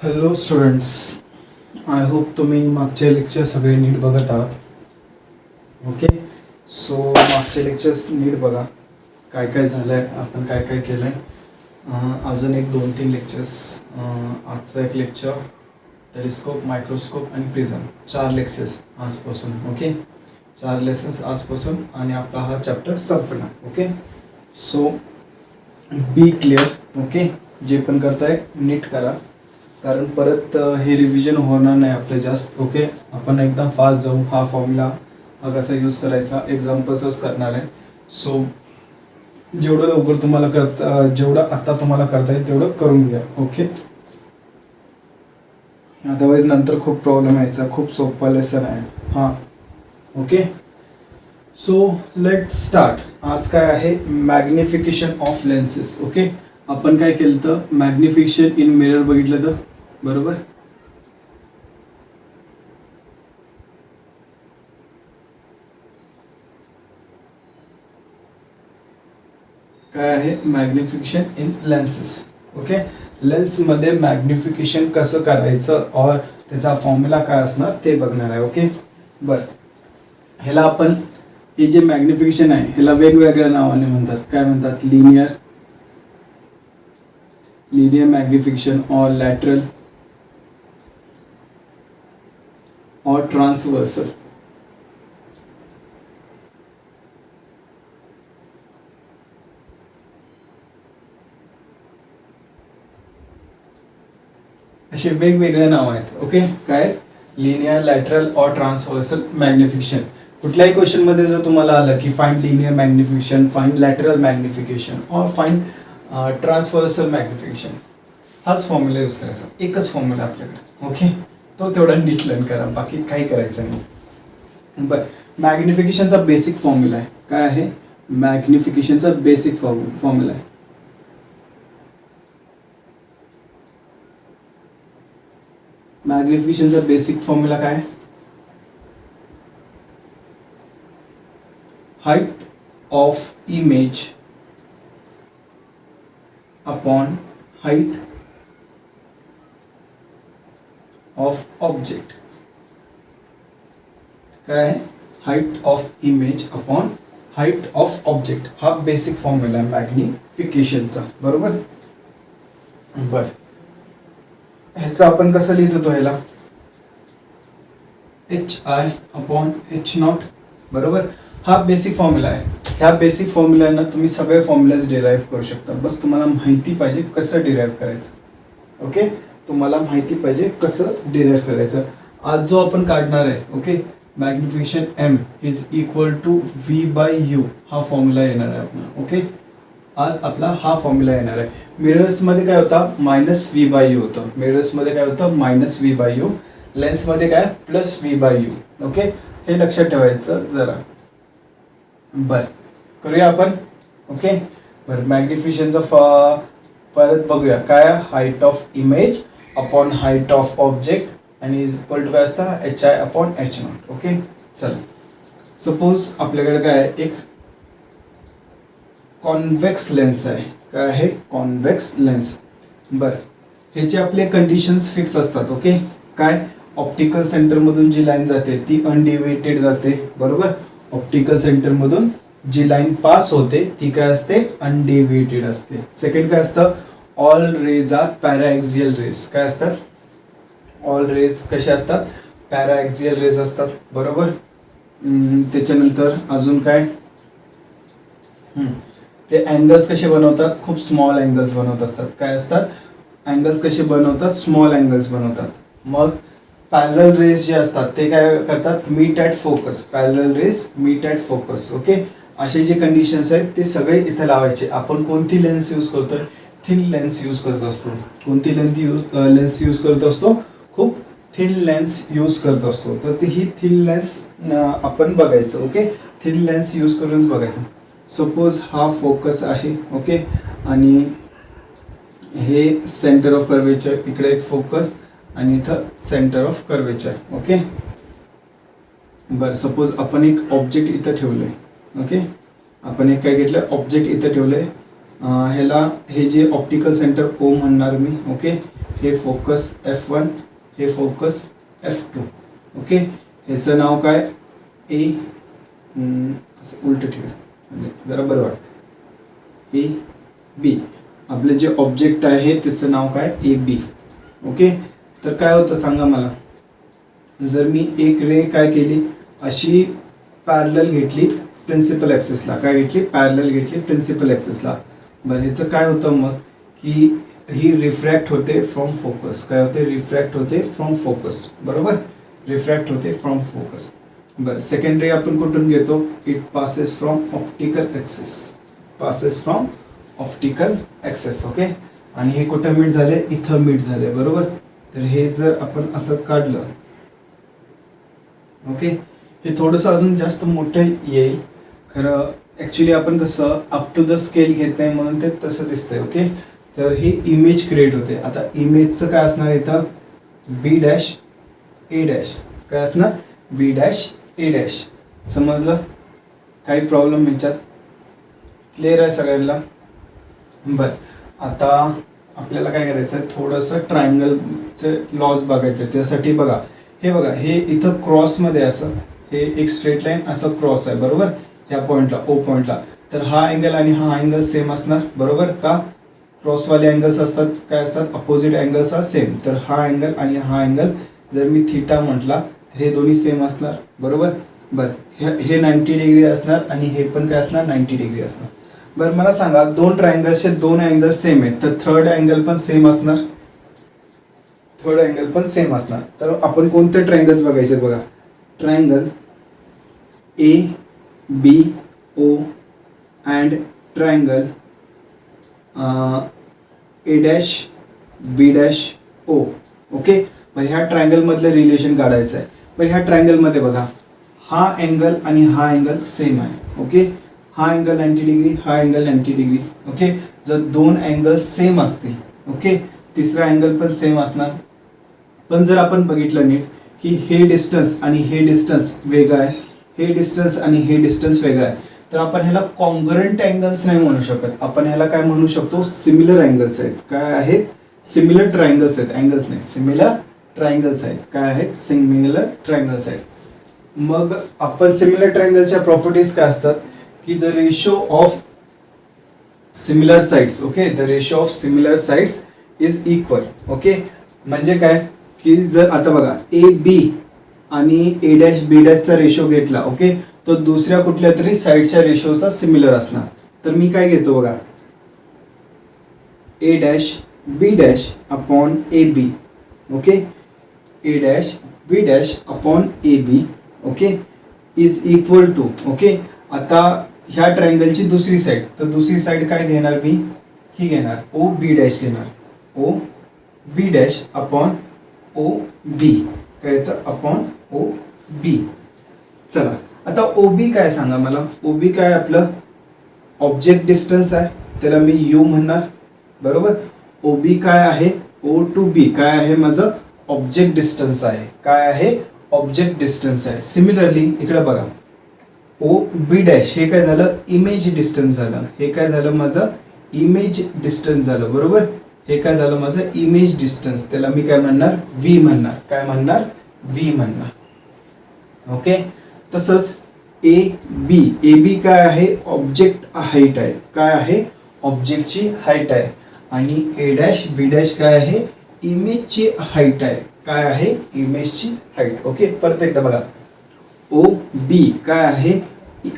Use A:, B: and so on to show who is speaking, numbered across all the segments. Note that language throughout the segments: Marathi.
A: हॅलो स्टुडंट्स, आय होप तुम्ही मागचे लेक्चर सगळे नीट बघत आहात. ओके, सो मागचे लेक्चर्स नीट बघा. काय काय झालं आहे, आपण काय काय केलं आहे. अजून एक 2-3 लेक्चर्स. आजचं एक लेक्चर टेलिस्कोप, मायक्रोस्कोप आणि प्रिझम. 4 लेक्चर्स आजपासून. ओके, 4 लेसन्स आजपासून आणि आपला हा चॅप्टर संपणार. ओके, सो बी क्लिअर. ओके, जे पण करताय नीट करा, कारण परत हे रिव्हिजन होणार नाही आपलं जास्त. ओके, आपण एकदम फास्ट जाऊ. हा फॉर्म्युला हा कसा यूज करायचा एक्झाम्पल्सच करणार आहे. सो जेवढं लवकर तुम्हाला जेवढं आता तुम्हाला करता येईल तेवढं करून घ्या. ओके, अदरवाईज नंतर खूप प्रॉब्लेम यायचा. खूप सोपा लेसन आहे हां. Okay, so let start. आज काय आहे, मॅग्निफिकेशन ऑफ लेन्सेस. ओके, आपण काय केलं तर मॅग्निफिकेशन इन मिरर बघितलं तर बरोबर. काय आहे मॅग्निफिकेशन इन लेन्सेस. ओके, लेन्समध्ये मॅग्निफिकेशन कसं करायचं और त्याचा फॉर्म्युला काय असणार ते बघणार आहे. ओके, बरं, ह्याला आपण हे जे मॅग्निफिकेशन आहे ह्याला वेगवेगळ्या नावाने म्हणतात. काय म्हणतात, लिनियर मॅग्निफिकेशन और लॅटरल और ट्रान्सवर्सल. असे वेगवेगळे नाव आहेत. ओके, काय लिनियर, लॅटरल और ट्रान्सवर्सल मॅग्निफिकेशन. कुठल्याही क्वेश्चन मध्ये जर तुम्हाला आलं की find linear magnification, find lateral magnification और फाइंड ट्रान्सवर्सल मॅग्निफिकेशन, हाच फॉर्म्युला यूज करायचा. एकच फॉर्म्युला आपल्याकडे. ओके, तो तेवढा नीट लर्न करा, बाकी काही करायचं नाही. बरं, मॅग्निफिकेशनचा बेसिक फॉर्म्युला आहे. काय आहे मॅग्निफिकेशनचा बेसिक फॉर्म्युला आहे. मॅग्निफिकेशनचा बेसिक फॉर्म्युला काय, height of image upon height of object. काय आहे, height of image upon height of object. हा बेसिक फॉर्म्युला आहे मॅग्निफिकेशनचा. बरोबर. बर, ह्याचं आपण कसं लिहित होतो, ह्याला HI अपॉन H0. बरोबर, हा बेसिक फॉर्म्युला आहे. ह्या बेसिक फॉर्म्युलांना तुम्ही सगळे फॉर्म्युलाज डिराईव्ह करू शकता. बस तुम्हाला माहिती पाहिजे कसं डिराईव्ह करायचं. ओके, तुम्हाला माहिती पाहिजे कसं डिराईव्ह करायचं. आज जो आपण काढणार आहे, okay, magnification M is equal to V/U हा फॉर्म्युला येणार आहे आपला. ओके, आज आपला हा फॉर्म्युला येणार आहे. मिरर्समध्ये काय होता, -V/U होतं. मिरर्समध्ये काय होतं, -V/U. लेन्समध्ये काय, +V/U. ओके, हे लक्षात ठेवायचं जरा. बरं, करूया आपण. ओके, बरं, मॅग्निफिकेशनचा परत बघूया. काय, height of image upon height of object आणि इज इक्वल टू काय असतं, HI अपॉन H0. ओके, चला, सपोज आपल्याकडे काय आहे, एक कॉन्व्हेक्स लेन्स आहे. काय आहे, कॉन्व्हेक्स लेन्स. बरं, ह्याचे आपले कंडिशन्स फिक्स असतात. ओके, काय, ऑप्टिकल सेंटरमधून जी लाईन जाते ती अनडिव्हिएटेड जाते. बरोबर, ऑप्टिकल सेंटरमधून जी लाईन पास होते ती काय असते, अनडिव्हिएटेड असते. सेकंड काय असतं, ऑल रेज आर पॅराएक्झियल रेज. काय असतात, ऑल रेज कशा असतात, पॅराएक्झियल रेज असतात. बरोबर. त्याच्यानंतर अजून काय, ते अँगल्स कसे बनवतात, खूप स्मॉल अँगल्स बनवत असतात. काय असतात, अँगल्स कसे बनवतात, स्मॉल अँगल्स बनवतात. मग पॅरलल रेज जे असतात ते काय करतात, meet at focus. Parallel rays meet at focus. Okay, असे जे कंडिशन्स आहेत ते सगळे इथे लावायचे. आपण कोणती लेन्स यूज करतोय, थिन लेन्स यूज करत असतो. कोणती लेन्स यूज करत असतो, खूप थिन लेन्स यूज करत असतो. तर ती ही थिन लेन्स आपण बघायचं. ओके, थिन लेन्स यूज करूनच बघायचं. सपोज हा फोकस आहे. ओके, आणि हे सेंटर ऑफ कर्वेचर, इकडे एक फोकस आणि इथं सेंटर ऑफ कर्वेचर. ओके, बरं, सपोज आपण एक ऑब्जेक्ट इथं ठेवलं आहे. ओके, आपण एक काय घेतलं, ऑब्जेक्ट इथं ठेवलं आहे ह्याला हे जे ऑप्टिकल सेंटर ओ म्हणणार मी. ओके, हे फोकस F1, हे फोकस F2. ओके, ह्याचं नाव काय ए, असं उलट ठेवा म्हणजे जरा बरं वाटतं. ए बी आपलं जे ऑब्जेक्ट आहे त्याचं नाव काय ए बी. ओके, तर काय होतं सांगा मला, जर मी एक रे काय केली अशी पॅरलल घेतली प्रिन्सिपल ॲक्सिसला, काय घेतली पॅरलल घेतली प्रिन्सिपल ॲक्सिसला. बरं, ह्याचं काय होतं मग की ही रिफ्रॅक्ट होते फ्रॉम फोकस. काय होते, रिफ्रॅक्ट होते फ्रॉम फोकस. बरोबर, रिफ्रॅक्ट होते फ्रॉम फोकस. बरं, सेकंड रे आपण कुठून घेतो, it passes from optical axis, passes from optical access. Okay, आणि हे कुठं मीट झाले, इथं मीट झाले. बरोबर, तर हे जर आपण असं काढलं, ओके, हे थोडंसं अजून जास्त मोठं येईल खरं. ॲक्च्युली आपण कसं अप टू द स्केल घेत नाही म्हणून ते तसं दिसतंय. ओके, तर ही इमेज क्रिएट होते. आता इमेजचं काय असणार इथं, बी डॅश ए डॅश. काय असणार, बी डॅश ए डॅश. समजलं, काही प्रॉब्लेम ह्याच्यात, क्लिअर आहे सगळ्यांना. बरं, आता आपल्याला काय करायचं आहे, थोडंसं ट्रायंगलचे लॉज बघायचे. त्यासाठी बघा, हे बघा, हे इथं क्रॉसमध्ये असं हे एक स्ट्रेट लाईन असं क्रॉस आहे. बरोबर, ह्या पॉईंटला ओ पॉईंटला. तर हा अँगल आणि हा अँगल सेम असणार. बरोबर, का क्रॉसवाले अँगल्स असतात काय असतात, अपोजिट अँगल्स आर सेम. तर हा अँगल आणि हा अँगल जर मी थीटा म्हटला तर हे दोन्ही सेम असणार. बरोबर, बरं, हे 90 डिग्री असणार आणि हे पण काय असणार 90 डिग्री असणार. बरं, मला सांगा, दोन ट्रायंगल्सचे दोन अँगल सेम आहेत तर थर्ड अँगल पण सेम असणार. थर्ड अँगल पण सेम असणार. तर आपण कोणते ट्रायंगल्स बघायचे बघा, triangle A B O and triangle A dash B dash O. Okay, मग ह्या ट्रायंगलमधलं रिलेशन काढायचं आहे. बरं, ह्या ट्रायंगलमध्ये बघा, हा अँगल आणि हा अँगल सेम आहे. ओके, हा अँगल 90 डिग्री, हा अँगल 90 डिग्री. ओके, जर दोन अँगल सेम असतील, ओके, तिसरा अँगल पण सेम असणार. पण जर आपण बघितलं नीट की हे डिस्टन्स आणि हे डिस्टन्स वेगळं आहे, हे डिस्टन्स आणि हे डिस्टन्स वेगळं आहे, तर आपण ह्याला कॉन्ग्रुएंट अँगल्स नाही म्हणू शकत. आपण ह्याला काय म्हणू शकतो, सिमिलर अँगल्स आहेत. काय आहेत, सिमिलर ट्रायंगल्स आहेत. अँगल्स नाही, सिमिलर ट्रायंगल्स आहेत. काय आहेत, सिमिलर ट्रायंगल्स आहेत. मग आपण सिमिलर ट्रायंगलच्या प्रॉपर्टीज काय असतात की the ratio of similar sides. Okay, the ratio of similar sides is equal. Okay, म्हणजे काय की जर आता बघा ए बी आणि ए डॅश बी डॅशचा रेशो घेतला, ओके, तो दुसऱ्या कुठल्या तरी साईडच्या रेशोचा सिमिलर असणार. तर मी काय घेतो बघा, A dash B dash upon A B. Okay, A dash B dash upon A B. Okay, is equal to. Okay, आता ह्या ट्रायंगलची दुसरी साईड, तर दुसरी साईड काय घेणार मी, ही घेणार ओ बी डॅश घेणार, O B dash upon O B. काय येतं, अपॉन ओ बी. चला, आता ओ बी काय सांगा मला, ओ बी काय आपलं ऑब्जेक्ट डिस्टन्स आहे, त्याला मी यू म्हणणार. बरोबर, ओ बी काय आहे, ओ टू बी काय आहे माझं ऑब्जेक्ट डिस्टन्स आहे. काय आहे, ऑब्जेक्ट डिस्टन्स आहे. सिमिलरली इकडे बघा, ओ बी डॅश हे काय झालं, इमेज डिस्टन्स झालं. हे काय झालं माझं, इमेज डिस्टन्स झालं. बरोबर, हे काय झालं माझं इमेज डिस्टन्स. त्याला मी काय म्हणणार, व्ही म्हणणार. काय म्हणणार, व्ही म्हणणार. ओके, तसंच ए बी काय आहे, ऑब्जेक्ट हाईट आहे. काय आहे, ऑब्जेक्टची हाईट आहे. आणि ए डॅश बी डॅश काय आहे, इमेजची हाईट आहे. काय आहे, इमेजची हाईट. ओके, परत एकदा बघा, ओ बी काय आहे,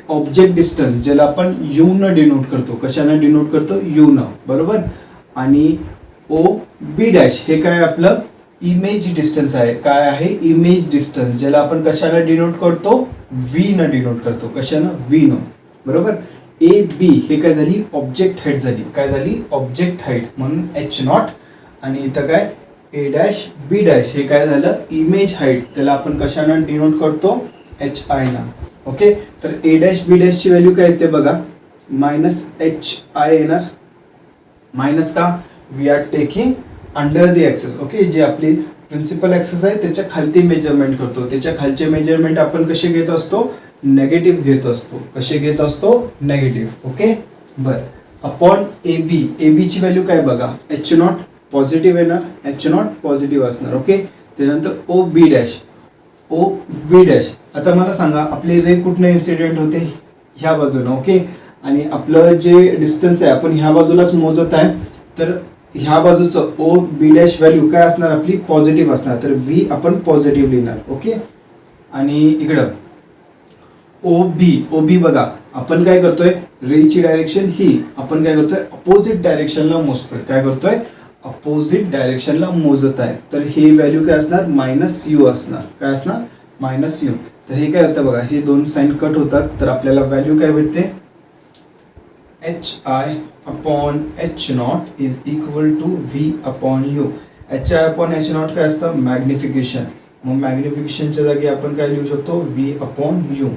A: ऑब्जेक्ट डिस्टन्स, ज्याला आपण यू न डिनोट करतो. कशाने डिनोट करतो, यू न. बरोबर, आणि ओ बी डॅश हे काय आपलं इमेज डिस्टन्स आहे. काय आहे, इमेज डिस्टन्स, ज्याला आपण कशाला डिनोट करतो, व्ही न डिनोट करतो. कशानं, व्ही न. बरोबर, ए बी हे काय झाली, ऑब्जेक्ट हाईट झाली. काय झाली, ऑब्जेक्ट हाईट, म्हणून एच नॉट. आणि इथं काय ए डॅश बी डॅश हे काय झालं, इमेज हाईट, त्याला आपण कशानं डिनोट करतो, एच आय ना. ओके, तर ए डॅश बी डॅशची व्हॅल्यू काय येते बघा, मायनस एच आय येणार. मायनस का, we are taking under the axis. ओके, जी आपली प्रिन्सिपल ॲक्सेस आहे त्याच्या खालती मेजरमेंट करतो. त्याच्या खालचे मेजरमेंट आपण कसे घेत असतो, नेगेटिव्ह घेत असतो. कसे घेत असतो, नेगेटिव्ह. ओके, बरं, अपॉन ए बी ची व्हॅल्यू काय बघा, एच नॉट पॉझिटिव्ह येणार, एच नॉट पॉझिटिव्ह असणार. ओके, त्यानंतर ओ बी डॅश. आता मला सांगा आपली रे कुठनं इन्सिडेंट होते, ह्या बाजूनं. ओके, आणि आपलं जे डिस्टन्स आहे आपण ह्या बाजूलाच मोजत आहे, तर ह्या बाजूचं ओ बी डॅश व्हॅल्यू काय असणार आपली, पॉझिटिव्ह असणार. तर व्ही आपण पॉझिटिव्ह लिहिणार. ओके, आणि इकडं ओ बी बघा आपण काय करतोय, रेची डायरेक्शन ही आपण काय करतोय, अपोजिट डायरेक्शनला मोजतोय. काय करतोय, अपोजिट डायरेक्शनला मोजत आहे. तर हे व्हॅल्यू काय असणार, मायनस यू असणार. काय असणार, मायनस यू. तर हे काय होतं बघा, हे दोन साइन कट होतात, तर आपल्याला व्हॅल्यू काय भेटते, H I upon H not is equal to V upon U. H I upon H not काय असतं, मॅग्निफिकेशन. मग मॅग्निफिकेशनच्या जागी आपण काय लिहू शकतो, व्ही अपॉन यू.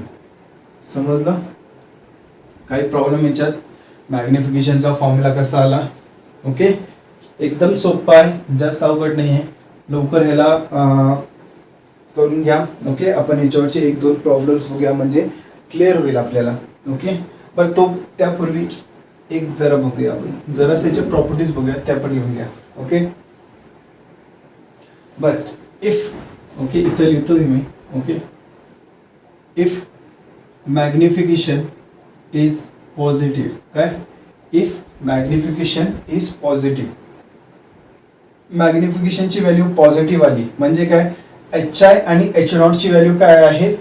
A: समजलं, काही प्रॉब्लेम याच्यात, मॅग्निफिकेशनचा फॉर्म्युला कसा आला. ओके, एकदम सोपा आहे, जास्त अवघड नाही आहे. लवकर ह्याला करून घ्या. ओके, आपण ह्याच्यावरचे एक दोन प्रॉब्लेम्स बघूया म्हणजे क्लिअर होईल आपल्याला. ओके, पण तो त्यापूर्वी एक जरा बघूया आपण, जरा त्याच्या प्रॉपर्टीज बघूया, त्या पण लिहून घ्या. ओके, बट इफ, ओके इथं लिहितो मी. Okay, if magnification is positive, काय, इफ मॅग्निफिकेशन इज पॉझिटिव्ह, मॅग्निफिकेशनची व्हॅल्यू पॉझिटिव्ह आली म्हणजे काय, एच आय आणि एच नॉटची व्हॅल्यू काय आहे,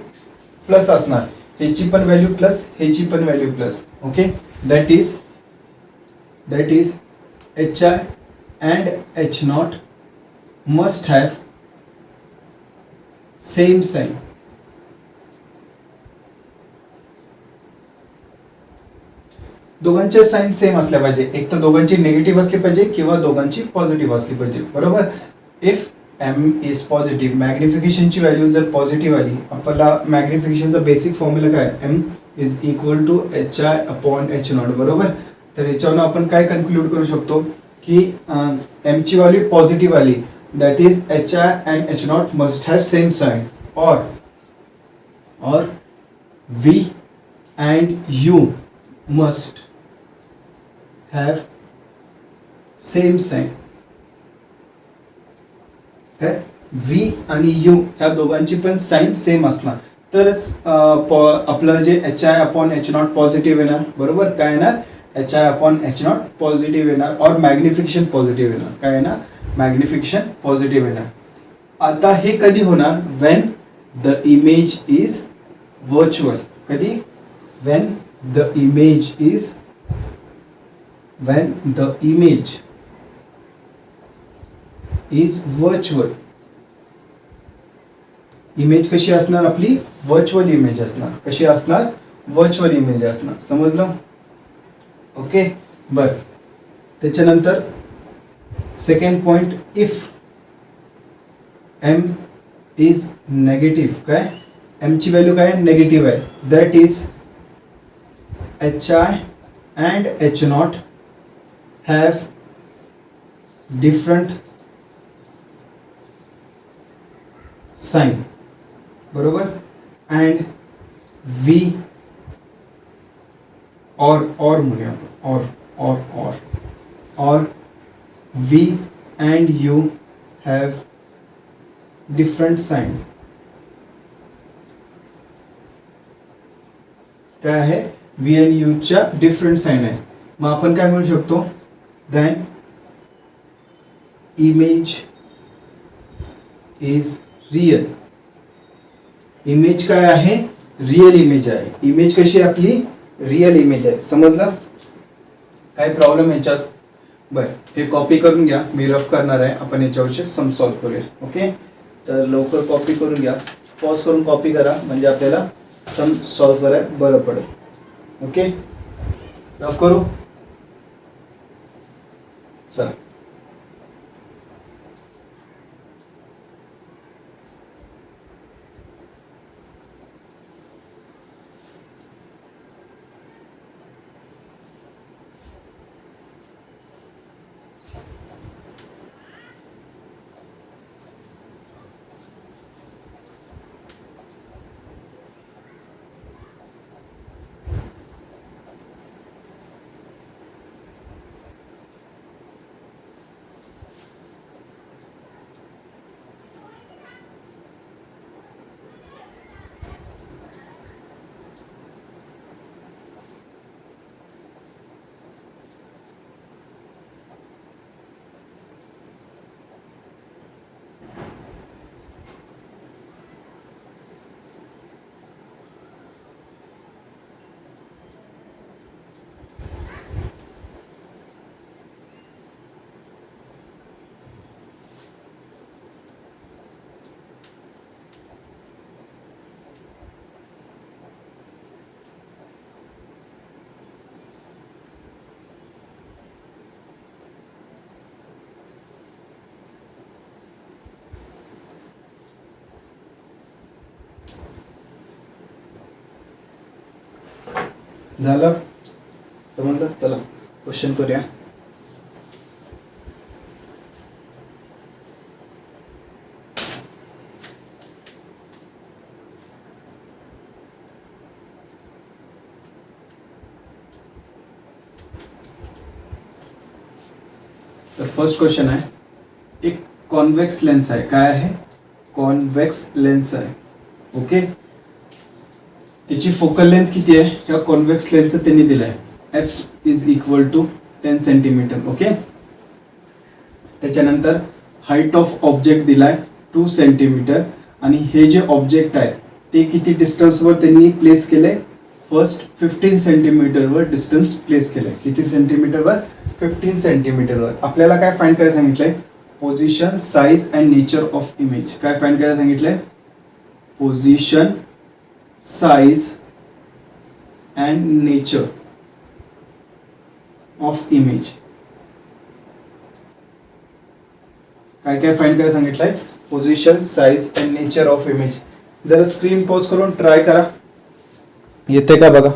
A: प्लस असणार. ह्याची पण व्हॅल्यू प्लस, ह्याची पण value plus. Okay, that is H I and H not must have same sign. दोघांचे साइन सेम असल्या पाहिजे, एक तर दोघांची निगेटिव्ह असली पाहिजे किंवा दोघांची पॉझिटिव्ह असली पाहिजे. बरोबर, इफ एम इज पॉझिटिव्ह, मॅग्निफिकेशनची व्हॅल्यू जर पॉझिटिव्ह आली, आपल्याला मॅग्निफिकेशनचा बेसिक फॉर्म्युला काय, M is equal to H I upon H naught. बरोबर, तर ह्याच्यावरून आपण काय कन्क्लूड करू शकतो की एमची व्हॅल्यू पॉझिटिव्ह आली, that is H I and H not must have same sign, और V and U must have same sign. काय, व्ही आणि यू ह्या दोघांची पण साइन सेम असणार, तरच आपलं जे H I upon H not positive येणार. बरोबर, काय येणार, H I upon H not positive येणार, और मॅग्निफिकेशन पॉझिटिव्ह येणार. काय येणार, मॅग्निफिकेशन पॉझिटिव्ह येणार. आता हे कधी होणार, when the image is virtual. कधी, when the image is virtual. Image कशी असणार आपली, व्हर्च्युअल इमेज असणार. कशी असणार, व्हर्च्युअल इमेज असणार. समजलं. ओके, बर, त्याच्यानंतर second point, if M is negative, काय, एम ची व्हॅल्यू काय, नेगेटिव्ह आहे, that is H I and H not have different sign. बरोबर, अँड व्ही और म्हणूया आपण, or V and U have different sign. काय आहे, व्ही अँड यू च्या डिफरंट साइन आहे. मग आपण काय म्हणू शकतो, then image is real. Image काय आहे, रियल इमेज आहे. इमेज कशी आहे आपली, रियल इमेज आहे. समजलं, काय प्रॉब्लेम याच्यात. बर, हे कॉपी करून घ्या, मी रफ करणार आहे, आपण याच्यावरचे सम सॉल्व करूया. ओके, तर लवकर कॉपी करून घ्या, पॉज करून कॉपी करा म्हणजे आपल्याला सम सॉल्व करायला बरं पडेल. ओके, रफ करू, चला. झालं, समजलं. चला क्वेश्चन करूया. तर फर्स्ट क्वेश्चन आहे, एक कॉन्वेक्स लेन्स आहे. काय आहे? कॉन्वेक्स लेन्स आहे. ओके, त्याची फोकल लेंथ किती आहे? या कॉन्वेक्स लेन्सचं त्यांनी दिलाय f is equal to 10 centimetre. Okay, त्याच्यानंतर हाईट ऑफ ऑब्जेक्ट दिलाय 2 सेंटीमीटर आणि हे जे ऑब्जेक्ट आहे ते किती डिस्टन्सवर त्यांनी प्लेस केले? फर्स्ट 15 सेंटीमीटरवर डिस्टन्स प्लेस केलंय. किती सेंटीमीटरवर? 15 सेंटीमीटरवर. आपल्याला काय फाइंड करायला सांगितलंय? Position, size and nature of image. काय फाइंड करायला सांगितलंय? Position, size and nature of image. काय काय फाइंड करायला सांगितलंय? Position, size and nature of image. जरा स्क्रीन पॉज करून ट्राय करा, येते का बघा.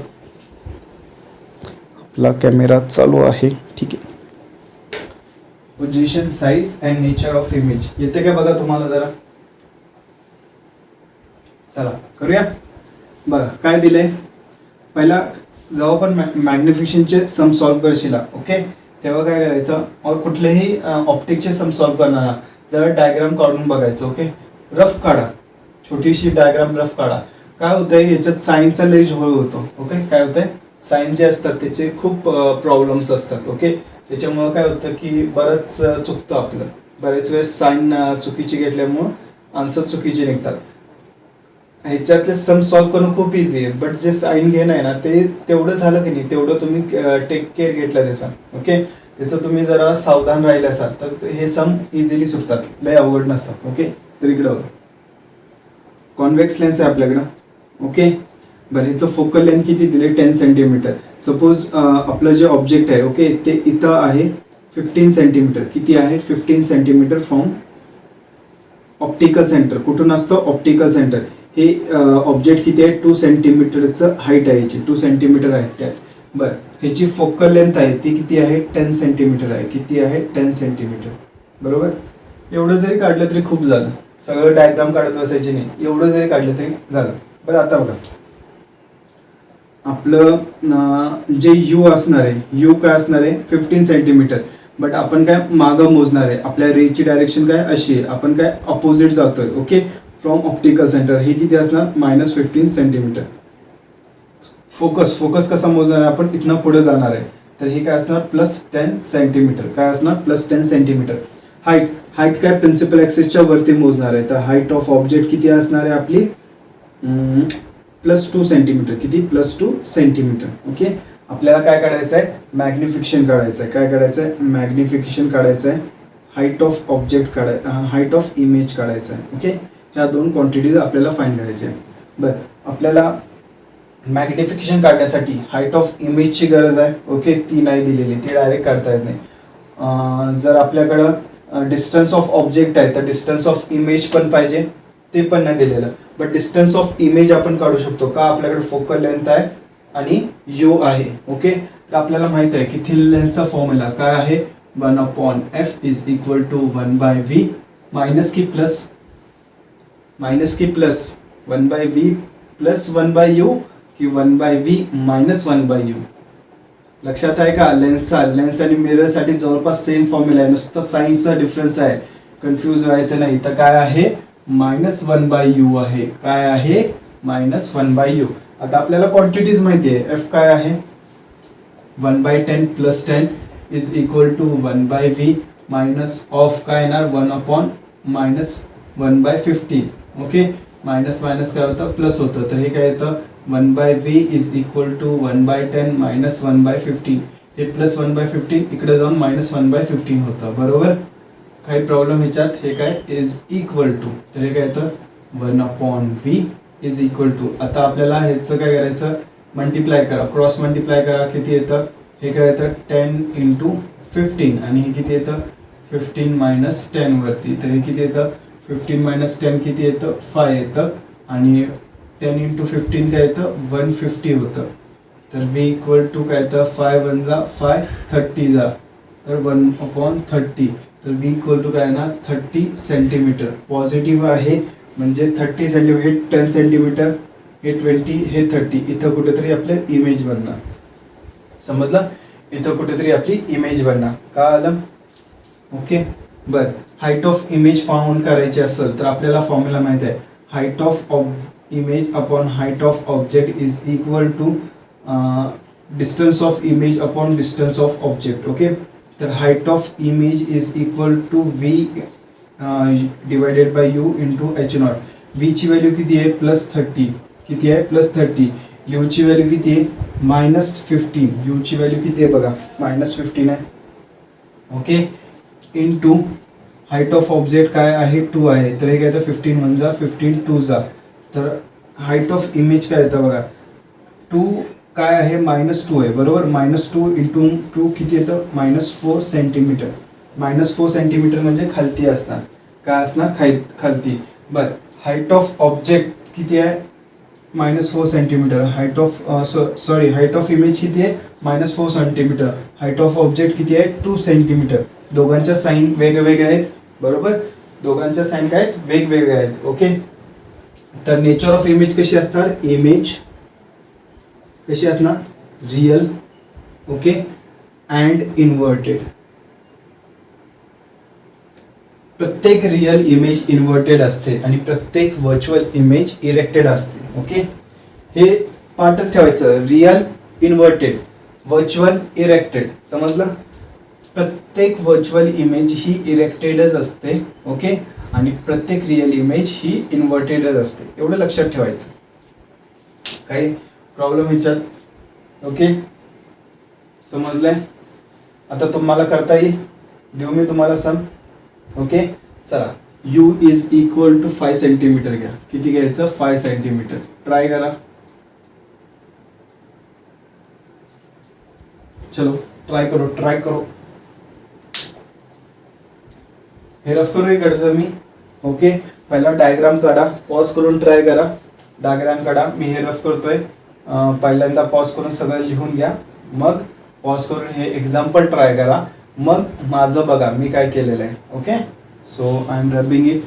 A: आपला कॅमेरा चालू आहे, ठीक आहे. Position, size and nature of image येते का बघा तुम्हाला जरा. चला करूया. बघा काय दिलंय. पहिला जेव्हा पण मॅग्निफिकेशनचे सम सॉल्व्ह करशील, ओके, तेव्हा काय करायचं, और कुठलेही ऑप्टिकचे सम सॉल्व्ह करणारा जरा डायग्राम काढून बघायचं. ओके, रफ काढा, छोटीशी डायग्राम रफ काढा. काय होतंय याच्यात सायन्सचा लय झोळ होतो. ओके, काय होतंय, सायन्स जे असतात त्याचे खूप प्रॉब्लेम्स असतात. ओके, त्याच्यामुळं काय होतं की बरंच चुकतं आपलं. बरेच वेळेस साइन चुकीची घेतल्यामुळं आन्सर चुकीचे निघतात. ह्याच्यातले सम सॉल्व्ह करणं खूप इझी आहे, बट जे साइन घेणं आहे ना ते तेवढं झालं की नाही, तेवढं तुम्ही टेक केअर घेतलं त्याचा. ओके, त्याचं तुम्ही जरा सावधान राहिले असाल तर हे सम इझिली सुटतात, लय अवघड नसतात. ओके, तर इकडं बघा, कॉन्वेक्स लेन्स आहे आपल्याकडं. ओके, बरं, ह्याचं फोकल लेंथ किती दिले? 10 सेंटीमीटर. सपोज आपलं जे ऑब्जेक्ट आहे, ओके, ते इथं आहे 15 सेंटीमीटर. किती आहे? 15 सेंटीमीटर फ्रॉम ऑप्टिकल सेंटर. कुठून असतं? Optical centre. हे ऑब्जेक्ट किती आहे? 2 सेंटीमीटरचं हाईट आहे याची, 2 सेंटीमीटर आहे त्यात. बरं, ह्याची फोकल लेंथ आहे ती किती आहे? 10 सेंटीमीटर आहे. किती आहे? 10 सेंटीमीटर. बरोबर, एवढं जरी काढलं तरी खूप झालं. सगळं डायग्राम काढत बसायचे नाही, एवढं जरी काढलं तरी झालं. बरं, आता बघा आपलं जे यू असणार आहे, यू काय असणार आहे? 15 सेंटीमीटर. बट आपण काय मागं मोजणार आहे, आपल्या रेची डायरेक्शन काय अशी आहे, आपण काय अपोजिट जातोय. Okay, from optical centre. हे किती असणार? -15 सेंटीमीटर. फोकस कसा मोजणार आहे आपण? इथनं पुढे जाणार आहे, तर हे काय असणार? +10 सेंटीमीटर. काय असणार? +10 सेंटीमीटर. हाईट काय प्रिन्सिपल ॲक्सिसच्या वरती मोजणार आहे, तर हाईट ऑफ ऑब्जेक्ट किती असणार आहे आपली? +2 सेंटीमीटर. किती? +2 सेंटीमीटर. ओके, आपल्याला काय काढायचं आहे? मॅग्निफिकेशन काढायचं आहे. काय काढायचं आहे? मॅग्निफिकेशन काढायचं आहे. Height of object height of image काढायचं आहे. ओके, ह्या दोन क्वांटिटीज आपल्याला फाइंड करायचे आहे. बरं, आपल्याला मॅग्निफिकेशन काढण्यासाठी हाईट ऑफ इमेजची गरज आहे. ओके, ती नाही दिलेली, ती डायरेक्ट काढता येत नाही. जर आपल्याकडं डिस्टन्स ऑफ ऑब्जेक्ट आहे तर डिस्टन्स ऑफ इमेज पण पाहिजे, ते पण नाही दिलेलं. बट डिस्टन्स ऑफ इमेज आपण काढू शकतो का? आपल्याकडे फोकल लेंथ आहे आणि यू आहे. ओके, तर आपल्याला माहित आहे की थिन लेन्सचा फॉर्म्युला काय आहे? 1/f is equal to 1/v minus की प्लस 1/v प्लस 1/u की 1/v मायनस 1/u. लक्षात आहे का? लेन्स आणि मिरर साठी जवळपास सेम फॉर्म्युला आहे, नुसतं साईनचा डिफरन्स आहे. कन्फ्यूज व्हायचं नाही. तर काय आहे? -1/u आहे. काय आहे? -1/u. आता आपल्याला क्वांटिटीज माहिती आहे. एफ काय आहे? 1/10 + 10 is equal to 1/v minus of काय येणार? 1/-1/15. ओके, मायनस काय होतं? प्लस होतं. तर हे काय येतं? 1/v is equal to 1/10 minus 1/15. हे +1/15 इकडे जाऊन -1/15 होतं. बरोबर, काही प्रॉब्लेम ह्याच्यात? हे काय? इज इक्वल टू, तर हे काय येतं? 1/v is equal to. आता आपल्याला ह्याचं काय करायचं? मल्टिप्लाय करा, क्रॉस मल्टिप्लाय करा. किती येतं? हे काय येतं? 10 × 15 आणि हे किती येतं? 15 - 10 वरती. तर हे किती येतं? 15 - 10 किती येतं? 5 येतं. आणि 10 × 15 काय येतं? 150 होतं. तर v इक्वल टू काय तर 5 वन जा 5 30 जा तर 1/30 तर v इक्वल टू काय ना 30 सेंटीमीटर. पॉझिटिव्ह आहे म्हणजे 30 सेंटीमीटर, हे 10 सेंटीमीटर, हे 20, हे 30. इथं कुठेतरी आपलं इमेज बनणार. समजलं? इथं कुठेतरी आपली इमेज बनणार. का आलं? ओके. बरं, हाईट ऑफ इमेज फाउंड करायची असेल तर आपल्याला फॉर्म्युला माहिती आहे. Height of image upon height of object is equal to distance of image upon distance of object. Okay. तर height of image is equal to v divided by u into h naught. v ची व्हॅल्यू किती आहे? +30. किती आहे? +30. u ची व्हॅल्यू किती आहे? -15. u ची व्हॅल्यू किती आहे बघा? -15 आहे. Okay. Into height of object काय आहे? 2 आहे. तर हे काय तर 15 वन जा 15 2 जा. तर हाईट ऑफ इमेज काय येतं बघा? 2 काय आहे? -2 आहे बरोबर. -2 इंटू 2 किती येतं? -4 सेंटीमीटर. -4 सेंटीमीटर म्हणजे खालती असणार. काय असणार? खालती. बरं, हाईट ऑफ ऑब्जेक्ट किती आहे? -4 centimetre. Height of height of image किती आहे? -4 सेंटीमीटर. हाईट ऑफ ऑब्जेक्ट किती आहे? 2 सेंटीमीटर. दोघांच्या साईन वेगवेगळ्या आहेत बरोबर. दोघांच्या साईन काय आहेत? वेगवेगळ्या आहेत. ओके. तर नेचर ऑफ इमेज कशी असणार? इमेज कशी असणार? रियल. ओके. And inverted. प्रत्येक रियल इमेज इन्व्हर्टेड असते आणि प्रत्येक व्हर्च्युअल इमेज इरेक्टेड असते. ओके. हे पार्टच ठेवायचं. Real, inverted, virtual, erected. समजलं? प्रत्येक व्हर्च्युअल इमेज ही इरेक्टेडच असते. ओके. आणि प्रत्येक रियल इमेज ही इन्व्हर्टेडच असते. एवढं लक्षात ठेवायचं. काही प्रॉब्लेम ह्याच्यात? ओके. समजलंय? आता तुम्हाला करता येईल. देऊ मी तुम्हाला सम. ओके. चला, u is equal to 5 centimetre घ्या. किती घ्यायचं? 5 सेंटीमीटर. ट्राय करा. चलो ट्राय करो. हे रफ करू इकडचं मी. ओके. पहिला डायग्राम काढा. पॉज करून ट्राय करा. डायग्राम काढा. मी हे रफ करतोय. पहिल्यांदा पॉज करून सगळं लिहून घ्या. मग पॉज करून हे एक्झाम्पल ट्राय करा. मग माझं बघा मी काय केलेलं आहे. Okay. So I am rubbing it.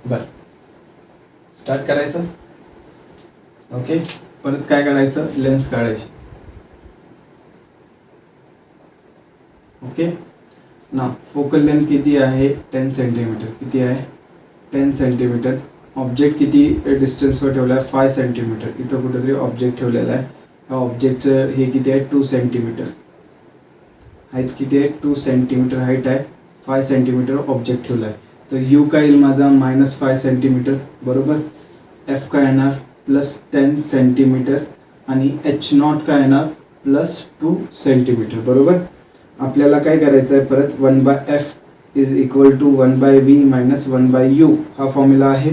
A: बर, स्टार्ट करायचं. ओके. परत काय काढायचं? लेन्स काढायची. ओके ना. फोकल लेंथ किती आहे? 10 सेंटीमीटर. किती आहे? 10 सेंटीमीटर. ऑब्जेक्ट किती डिस्टन्सवर ठेवला आहे? 5 सेंटीमीटर. इथं कुठेतरी ऑब्जेक्ट ठेवलेला आहे. ऑब्जेक्टचं हे किती आहे? 2 सेंटीमीटर. हाईट किती आहे? 2 सेंटीमीटर हाईट आहे. 5 सेंटीमीटर ऑब्जेक्ट ठेवला आहे. तर यू काय येईल माझा? -5 सेंटीमीटर बरोबर. एफ काय येणार? +10 सेंटीमीटर. आणि एच नॉट काय येणार? +2 सेंटीमीटर बरोबर. आपल्याला काय करायचं आहे? परत 1/f is equal to 1/v minus 1/u हा फॉर्म्युला आहे.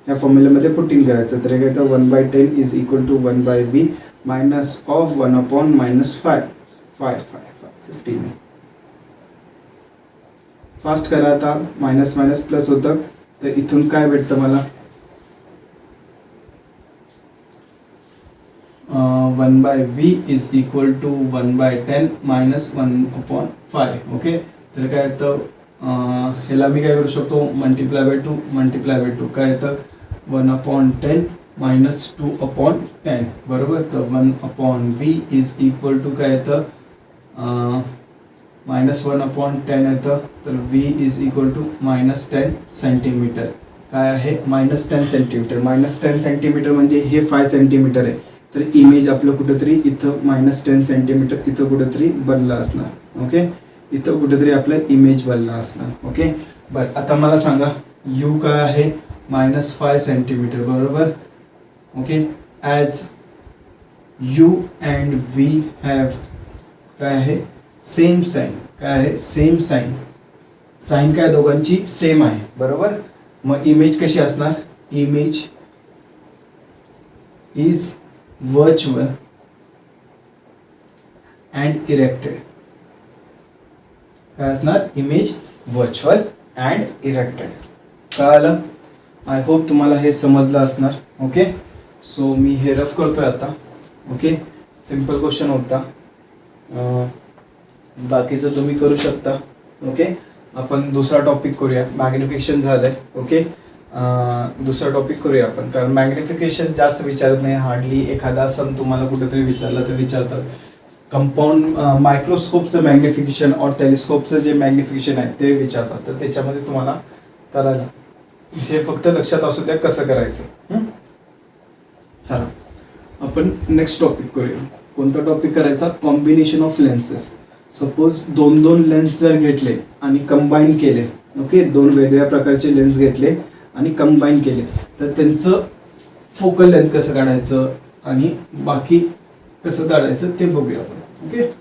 A: या फॉर्म्युल्यामध्ये पुट इन करायचं. तर काय तर 1/10 is equal to 1/v minus of 1/-5 15. Fast करा आता. मायनस मायनस प्लस होतं. तर इथून काय भेटतं मला? 1/v is equal to 1/10 minus 1/5. Okay. तर काय येतं? ह्याला मी काय करू शकतो? मल्टिप्लाय बाय 2 काय येतं? 1/10 मायनस 2/10 बरोबर. तर 1/v इज इक्वल टू काय येतं? -1/10 येतं. तर v is equal to -10 centimetre. काय आहे -10 सेंटीमीटर. -10 सेंटीमीटर म्हणजे हे 5 सेंटीमीटर आहे, तर इमेज आपलं कुठेतरी इथं -10 सेंटीमीटर इथं कुठेतरी बनलं असणार. ओके, इथं कुठेतरी आपलं इमेज बनलं असणार. ओके, बरं आता मला सांगा यू काय आहे -5 सेंटीमीटर बरोबर. Okay, as U and V have काय आहे सेम साईन. काय आहे सेम साईन. साईन काय दोघांची सेम आहे बरोबर. मग इमेज कशी असणार, image is virtual and erected. काय असणार, इमेज व्हर्च्युअल अँड इरेक्टेड. कळालं. आय होप तुम्हाला हे समजलं असणार. ओके, सो मी हे रफ करतोय आता. ओके, सिम्पल क्वेश्चन होता, बाकीचं तुम्ही करू शकता. ओके, आपण दुसरा टॉपिक करूया. मॅग्निफिकेशन झालंय. ओके, दुसरा टॉपिक करूया आपण, कारण मॅग्निफिकेशन जास्त विचारत नाही. हार्डली एखादा सम तुम्हाला कुठेतरी विचारला तर विचारतात. कंपाऊंड मायक्रोस्कोपचं मॅग्निफिकेशन और टेलिस्कोपचं जे मॅग्निफिकेशन आहे ते विचारतात, तर त्याच्यामध्ये तुम्हाला करायला हे फक्त लक्षात असू द्या कसं करायचं. चला आपण नेक्स्ट टॉपिक करूया. कोणता टॉपिक करायचा, कॉम्बिनेशन ऑफ लेन्सेस. सपोज दोन लेन्स जर घेतले आणि कंबाईन केले. ओके, दोन वेगळ्या प्रकारचे लेन्स घेतले आणि कंबाईन केले, तर त्यांचं फोकल लेंथ कसं काढायचं आणि बाकी कसं काढायचं ते बघूया आपण. ओके,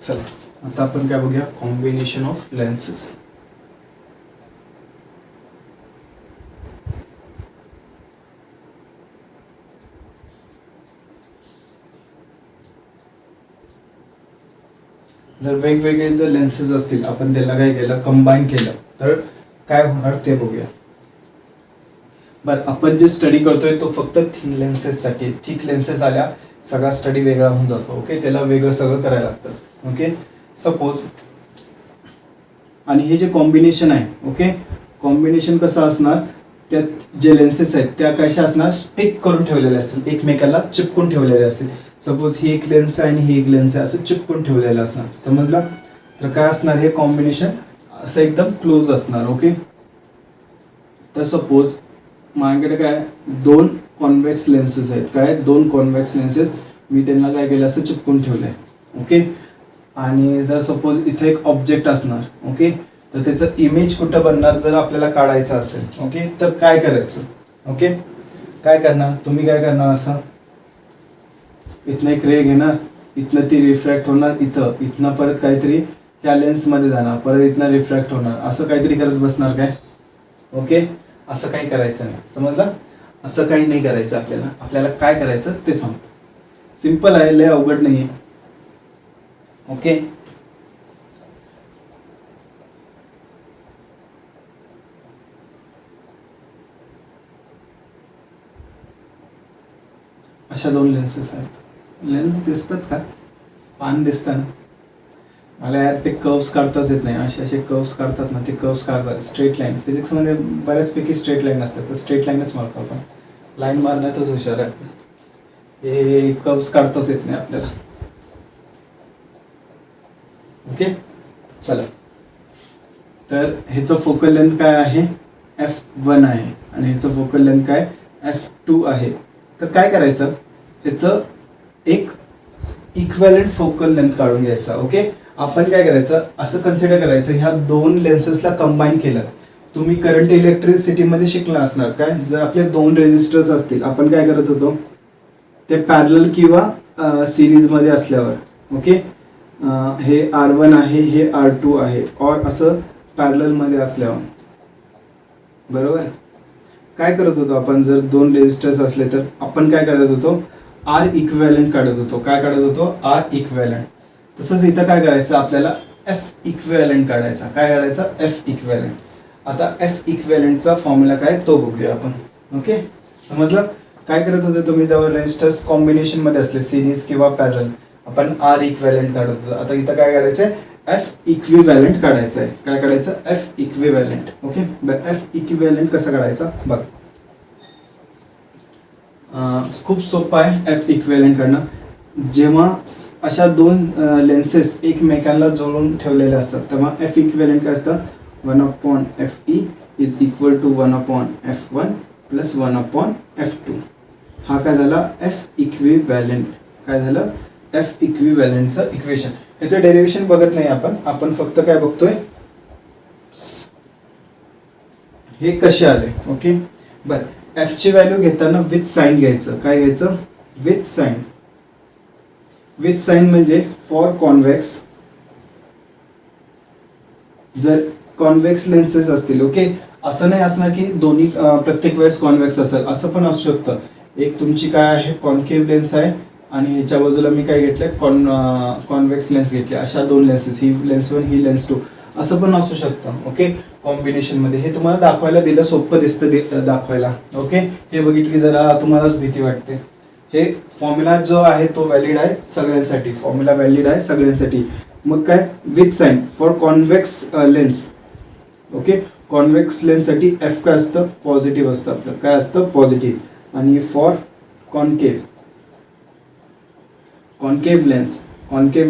A: चला आता आपण काय बघूया, कॉम्बिनेशन ऑफ लेन्सेस. जर वेगवेगळे जर लेन्सेस असतील, आपण त्याला काय केलं, कंबाईन केलं, तर काय होणार ते बघूया. बरं, आपण जे स्टडी करतोय तो फक्त थिन लेन्सेससाठी. थिक लेन्सेस आल्या सगळा स्टडी वेगळा होऊन जातो. ओके, त्याला वेगळं सगळं करायला लागतं. ओके, सपोज आणि हे जे कॉम्बिनेशन आहे, ओके, कॉम्बिनेशन कसं असणार, त्यात जे लेन्सेस आहेत त्या कशा असणार, स्टिक करून ठेवलेले असतील, एकमेकाला चिपकून ठेवलेले असतील. सपोज ही एक लेन्स आहे आणि ही एक लेन्स आहे, असं चिपकून ठेवलेलं असणार. समजला. तर काय असणार, हे कॉम्बिनेशन असं एकदम क्लोज असणार. ओके, तर सपोज माझ्याकडे काय दोन कॉन्व्हेक्स लेन्सेस आहेत. काय दोन कॉन्व्हेक्स लेन्सेस, मी त्यांना काय केलं असं चिपकून ठेवलं आहे. ओके, आणि जर सपोज इथे एक ऑब्जेक्ट असणार. ओके, तर त्याचं इमेज कुठं बनणार जर आपल्याला काढायचं असेल. ओके, तर काय करायचं. ओके, काय करणार तुम्ही, काय करणार, असं इथनं एक रे घेणार, इथनं ती रिफ्रॅक्ट होणार इथं, इथनं परत काहीतरी ह्या लेन्समध्ये जाणार, परत इथनं रिफ्रॅक्ट होणार, असं काहीतरी करत बसणार काय. ओके, असं काही करायचं नाही. समजलं. असं काही नाही करायचं आपल्याला. आपल्याला काय करायचं ते सांगतो. सिंपल आहे, लय अवघड नाही आहे. ओके, अशा दोन लेन्सेस आहेत. लेन्स दिसतात का, पान दिसतं ना. मला यार ते कर्व्स काढताच येत नाही. असे असे कर्व्स काढतात ना, ते कर्व्स काढतात. स्ट्रेट लाईन, फिजिक्समध्ये बऱ्याचपैकी स्ट्रेट लाईन असतात, तर स्ट्रेट लाईनच मारतो आपण. लाईन मारण्यातच हुशार आहे. हे कर्व्स काढताच येत नाही आपल्याला. ओके, चला. तर ह्याचं फोकल लेंथ काय आहे, F1 आहे, आणि ह्याचं फोकल लेंथ काय F2 आहे. तर काय करायचं, ह्याचं एक इक्वॅलेंट फोकल लेंथ काढून घ्यायचा. ओके, आपण काय करायचं, असं कन्सिडर करायचं, ह्या दोन लेन्सेसला कंबाईन केलं. तुम्ही करंट इलेक्ट्रिसिटीमध्ये शिकला असणार. काय, जर आपले दोन रेजिस्टर्स असतील, आपण काय करत होतो, ते पॅरलल किंवा सिरीजमध्ये असल्यावर. ओके, हे R1 आहे, हे R2 आहे, और असं पॅरललमध्ये असल्यावर बरोबर काय करत होतो आपण. जर दोन रेजिस्टर्स असले तर आपण काय करत होतो, आर इक्विव्हॅलंट काढत होतो. काय काढत होतो? Are equivalent. तसंच इथं काय करायचं आपल्याला? एफ इक्विव्हॅलंट काढायचा. काय काढायचा? F equivalent. आता एफ इक्विव्हॅलंटचा फॉर्म्युला काय तो बघूया आपण. ओके, समजलं? काय करत होते तुम्ही जेव्हा रेजिस्टर्स कॉम्बिनेशन मध्ये असले सिरीज किंवा पॅरल, आपण आर इक्विव्हॅलंट काढत होतो. आता इथं काय काढायचंय? एफ इक्विव्हॅलंट काढायचं आहे. काय काढायचं? F equivalent. Okay, F equivalent कसं काढायचं बघ. खूप सोपं आहे एफ इक्विव्हॅलंट काढणं. जेव्हा अशा दोन लेन्सेस एकमेकांना जोडून ठेवलेले असतात तेव्हा एफ इक्विव्हॅलंट काय असतं? 1/Fe is equal to 1/F1 plus 1/F2. हा काय झाला? F equivalent. काय झालं? एफ इक्विव्हॅलंटचं इक्वेशन. याचं डेरिव्हेशन बघत नाही आपण फक्त काय बघतोय? हे कसे आले. ओके, बरं. एफ ची व्हॅल्यू घेताना विथ साइन घ्यायचं. काय घ्यायचं? With sign. विथ साइन म्हणजे फॉर कॉन्व्हेक्स, जर कॉन्व्हेक्स लेन्सेस असतील. ओके, असं नाही असणार की दोन्ही प्रत्येक वेळेस कॉन्व्हेक्स असेल. असं पण असू शकतं. एक तुमची काय आहे? कॉन्केव्ह लेन्स आहे आणि ह्याच्या बाजूला मी काय घेतलंय? कॉन्व्हेक्स लेन्स घेतले. अशा दोन लेन्सेस, ही लेन्स 1 ही लेन्स 2, असं पण असू शकतं. ओके, कॉम्बिनेशन मध्ये. हे तुम्हाला दाखवायला दिलं, सोपं दिसतं दाखवायला. ओके, हे बघितली जरा तुम्हालाच भीती वाटते. हे फॉर्म्युला जो आहे तो व्हॅलिड आहे सगळ्यांसाठी. फॉर्म्युला व्हॅलिड आहे सगळ्यांसाठी. मग काय? With sign for convex lens. Okay, convex लेन्ससाठी एफ काय असतं? पॉझिटिव्ह असतं आपलं. काय असतं? पॉझिटिव्ह. आणि फॉर कॉन्केव्ह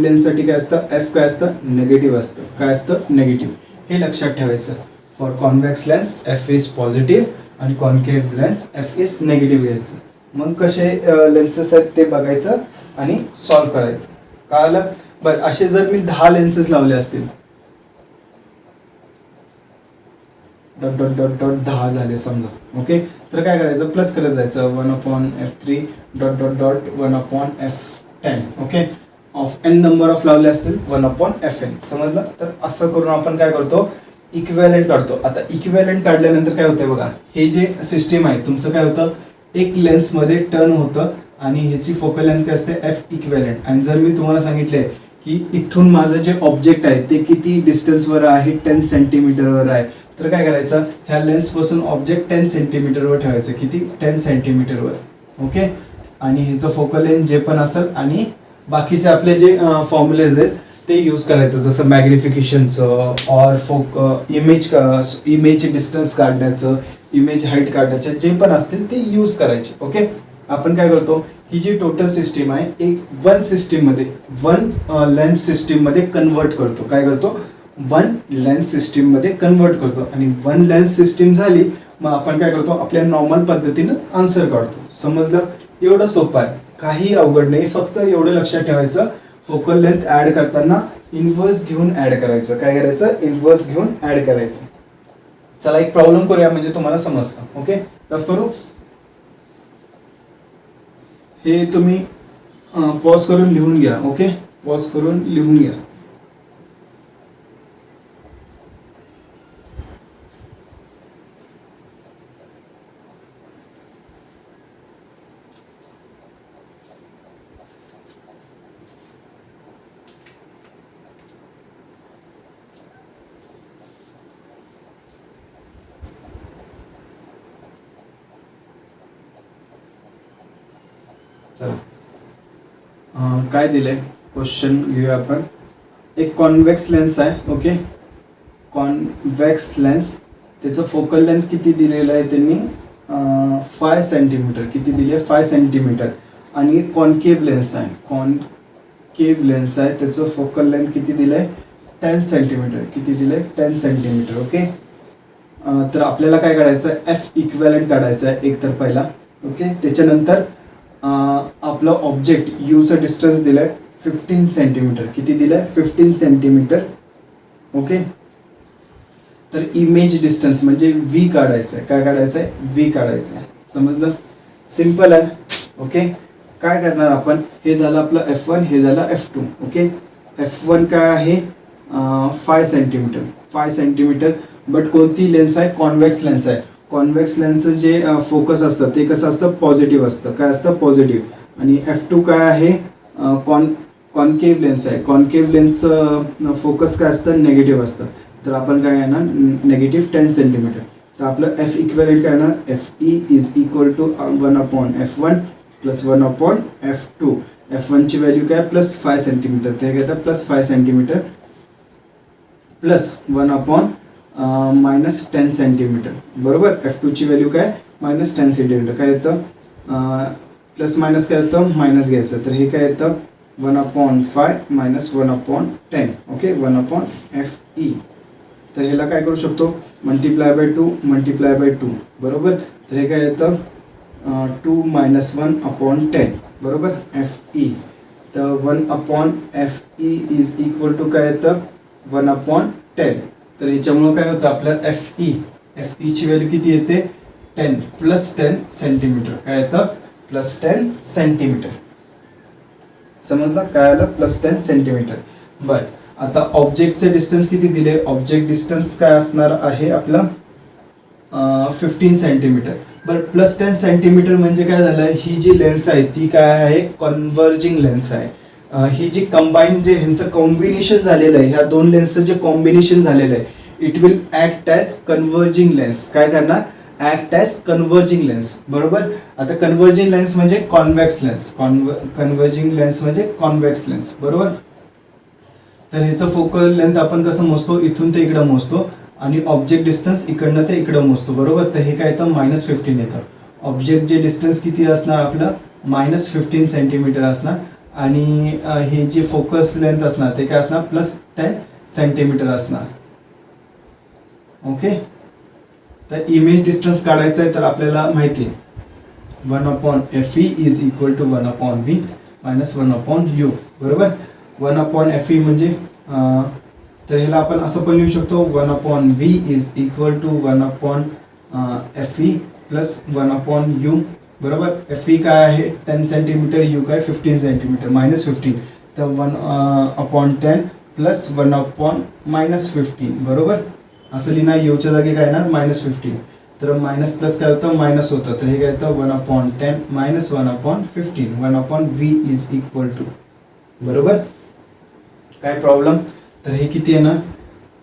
A: लेन्ससाठी काय असतं? एफ काय असतं? निगेटिव्ह असतं. काय असतं? निगेटिव्ह. हे लक्षात ठेवायचं. For convex lens F is positive आणि concave lens F is negative घ्यायचं. मग कसे लेन्सेस आहेत ते बघायचं आणि सॉल्व्ह करायचं. कळालं? बरं, असे जर मी 10 लेन्सेस लावले असतील, डॉट डॉट डॉट डॉट 10 झाले समजा. ओके, तर काय करायचं? प्लस करत जायचं. 1/F3 dot dot dot 1/F10. Okay, of N number of लावले असतील 1/Fn. समजलं? तर असं करून आपण काय करतो? इक्विव्हॅलंट काढतो. आता इक्विव्हॅलंट काढल्यानंतर काय होतंय बघा. हे जे सिस्टीम आहे तुमचं काय होतं? एक लेन्स मध्ये टर्न होतं आणि ह्याची फोकल लेंथ काय असते? F equivalent. आणि जर मी तुम्हाला सांगितले की इथून माझं जे ऑब्जेक्ट आहे ते किती डिस्टन्सवर आहे? 10 सेंटीमीटरवर आहे. तर काय करायचं? ह्या लेन्स पासून ऑब्जेक्ट 10 सेंटीमीटरवर ठेवायचं. किती? 10 सेंटीमीटरवर. ओके, आणि ह्याचं फोकल लेंथ जे पण असेल आणि बाकीचे आपले जे फॉर्म्युलेज आहेत ते यूज करायचं. जसं मॅग्निफिकेशनचं ऑर इमेज डिस्टन्स काढण्याचं, इमेज हाईट काढण्याचं, जे पण असतील ते यूज करायचे. ओके, आपण काय करतो? ही जी टोटल सिस्टीम आहे एक वन लेन्स सिस्टीम मध्ये कन्वर्ट करतो. काय करतो? वन लेन्स सिस्टीम मध्ये कन्वर्ट करतो. आणि वन लेन्स सिस्टीम झाली मग आपण काय करतो? आपल्या नॉर्मल पद्धतीनं आन्सर काढतो. समजलं? एवढं सोपं आहे, काही अवघड नाही. फक्त एवढं लक्षात ठेवायचं, फोकल लेंथ ऍड करताना इन्व्हर्स घेऊन ऍड करायचं. काय करायचं? इन्व्हर्स घेऊन ऍड करायचं. चला एक प्रॉब्लेम करूया म्हणजे तुम्हाला समजतं. ओके, रफ करू. हे तुम्ही पॉज करून लिहून घ्या. ओके, पॉज करून लिहून घ्या. काय दिलंय? क्वेश्चन घेऊया आपण. एक कॉन्व्हेक्स लेन्स आहे. ओके, कॉन्व्हेक्स लेन्स, त्याचं फोकल लेंथ किती दिलेलं आहे त्यांनी? 5 सेंटीमीटर. किती दिले? 5 सेंटीमीटर. आणि कॉन्केव्ह लेन्स आहे. कॉन्केव्ह लेन्स आहे, त्याचं फोकल लेंथ किती दिलंय? 10 सेंटीमीटर. किती दिलंय? 10 सेंटीमीटर. ओके, तर आपल्याला काय काढायचं? एफ इक्विव्हॅलंट काढायचं आहे एक तर पहिला. ओके, त्याच्यानंतर आपलं ऑब्जेक्ट यूचं डिस्टन्स दिलंय 15 सेंटीमीटर. किती दिलंय? 15 सेंटीमीटर. ओके, तर इमेज डिस्टन्स म्हणजे व्ही काढायचं आहे. काय काढायचं आहे? व्ही काढायचं आहे. समजलं? सिंपल आहे. ओके, काय करणार आपण? हे झालं आपलं F1, हे झालं F2. ओके, F1 काय आहे? 5 सेंटीमीटर. 5 सेंटीमीटर. बट कोणती लेन्स आहे? कॉन्व्हेक्स लेन्स आहे. कॉन्व्हेक्स लेन्सचं जे फोकस असतं ते कसं असतं? पॉझिटिव्ह असतं. काय असतं? पॉझिटिव्ह. आणि F2 काय आहे, कॉन्केव्ह लेन्स आहे. कॉन्केव्ह लेन्स फोकस काय असतं, निगेटिव्ह असतं. तर आपण काय येणार, निगेटिव्ह 10 सेंटीमीटर. तर आपलं F इक्वेलेंट काय येणार, FE is equal to 1/F1 plus 1/F2. F1 ची व्हॅल्यू काय, प्लस 5 सेंटीमीटर. ते काय येतं plus 5 centimetre plus 1/- minus 10 centimetre. बरोबर. F2 ची व्हॅल्यू काय, मायनस 10 सेंटीमीटर. काय येतं, प्लस मायनस काय होतं, मायनस घ्यायचं. तर हे काय येतं 1/5 मायनस 1/10. Okay, 1/FE. तर ह्याला काय करू शकतो, मल्टिप्लाय बाय 2 मल्टिप्लाय बाय 2. बरोबर. तर हे काय येतं 2 मायनस 1/10. बरोबर. FE. तर 1/FE इज इक्वल टू काय येतं 1/10. तर ह्याच्यामुळं काय होतं आपलं FE ची व्हॅल्यू किती येते, 10 प्लस 10 सेंटीमीटर. काय येतं, प्लस 10 सेंटीमीटर. समजलं काय आलं, प्लस 10 सेंटीमीटर. बर, आता ऑब्जेक्टचे डिस्टन्स किती दिले, ऑब्जेक्ट डिस्टन्स काय असणार आहे आपलं 15 सेंटीमीटर. बरं, प्लस 10 सेंटीमीटर म्हणजे काय झालं, ही जी लेन्स आहे ती काय आहे, कन्व्हर्जिंग लेन्स आहे. ही जी कंबाईन, जे ह्यांचं कॉम्बिनेशन झालेलं आहे, ह्या दोन लेन्सचं जे कॉम्बिनेशन झालेलं आहे, it will act as converging lens. काय करणार, ऍक्ट ॲज कन्व्हर्जिंग लेन्स. बरोबर. आता कन्व्हर्जिंग लेन्स म्हणजे कॉन्व्हेक्स लेन्स, कन्व्हर्जिंग लेन्स म्हणजे कॉन्व्हेक्स लेन्स. बरोबर. तर ह्याचं फोकल लेंथ आपण कसं मोजतो, इथून ते इकडं मोजतो आणि ऑब्जेक्ट डिस्टन्स इकडनं ते इकडं मोजतो. बरोबर. तर हे काय येतं -15 येतं. ऑब्जेक्ट जे डिस्टन्स किती असणार आपलं, -15 सेंटीमीटर असणार आणि हे जे फोकस लेंथ असणार ते काय असणार, प्लस 10 सेंटीमीटर असणार. ओके. तर इमेज डिस्टन्स काढायचं आहे तर आपल्याला माहिती आहे 1/FE is equal to 1/V minus 1/U. बरोबर. 1/FE म्हणजे तर ह्याला आपण असं पण लिहू शकतो 1/V is equal to 1/FE plus 1/U. बरोबर. FE काय आहे 10 सेंटीमीटर, U काय 15 सेंटीमीटर, -15. तर 1/10 प्लस 1/-15. बरोबर. असं लिहिणार, यूच्या जागी काय येणार -15. तर मायनस प्लस काय होतं, मायनस होतं. तर हे काय येतं 1/10 minus 1/15. 1/V is equal to. बरोबर. काय प्रॉब्लेम, तर हे किती येणार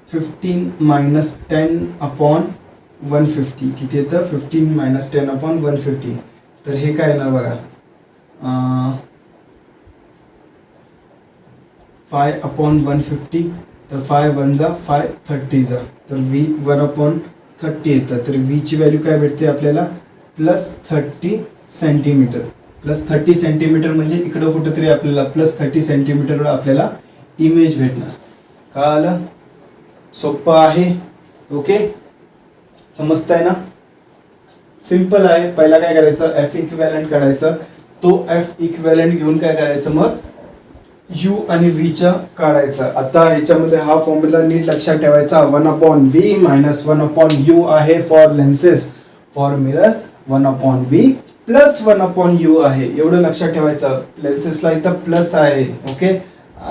A: 15 मायनस 10/150. किती येतं 15 मायनस 10/150. तर हे काय येणार बघा 5/150. तर 5 1 जा 5 30 जा. तर V 1/30 येतं. तर V ची व्हॅल्यू काय भेटते आपल्याला, प्लस 30 सेंटीमीटर. प्लस 30 सेंटीमीटर म्हणजे इकडं कुठेतरी आपल्याला प्लस 30 सेंटीमीटरवर आपल्याला इमेज भेटणार. कळालं, सोपं आहे. ओके, समजताय ना, सिंपल आहे. पहिला काय करायचं, F इक्विव्हॅलंट काढायचं. तो F इक्विव्हॅलंट घेऊन काय करायचं, मग U आणि V च्या काढायचं. आता ह्याच्यामध्ये हा फॉर्म्युला नीट लक्षात ठेवायचा. 1/V मायनस 1/U आहे for lenses. For mirrors 1/V plus 1/U आहे. एवढं लक्षात ठेवायचं. लेन्सेसला इथं प्लस आहे. ओके,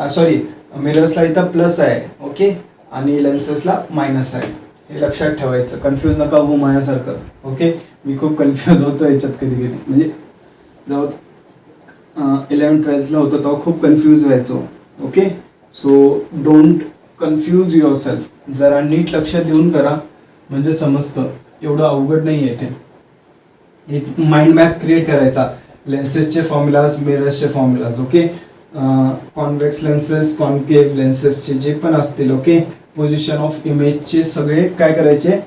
A: सॉरी, मिरर्सला इथं प्लस आहे. ओके, आणि लेन्सेसला मायनस आहे. हे लक्षात ठेवायचं. कन्फ्यूज नका होऊ माझ्यासारखं. ओके, मी खूप कन्फ्यूज होतो याच्यात कधी कधी. म्हणजे जेव्हा 11-12ला होतं तेव्हा खूप confuse व्हायचो. Okay, so don't confuse your self. जरा नीट लक्ष देऊन करा म्हणजे समजतं. एवढं अवघड नाही आहे ते. एक माइंड मॅप क्रिएट करायचा. लेन्सेसचे फॉर्म्युलाज, मिरर्सचे formulas. Okay, convex lenses, concave लेन्सेसचे जे पण असतील. ओके, पोझिशन ऑफ इमेजचे सगळे काय करायचे,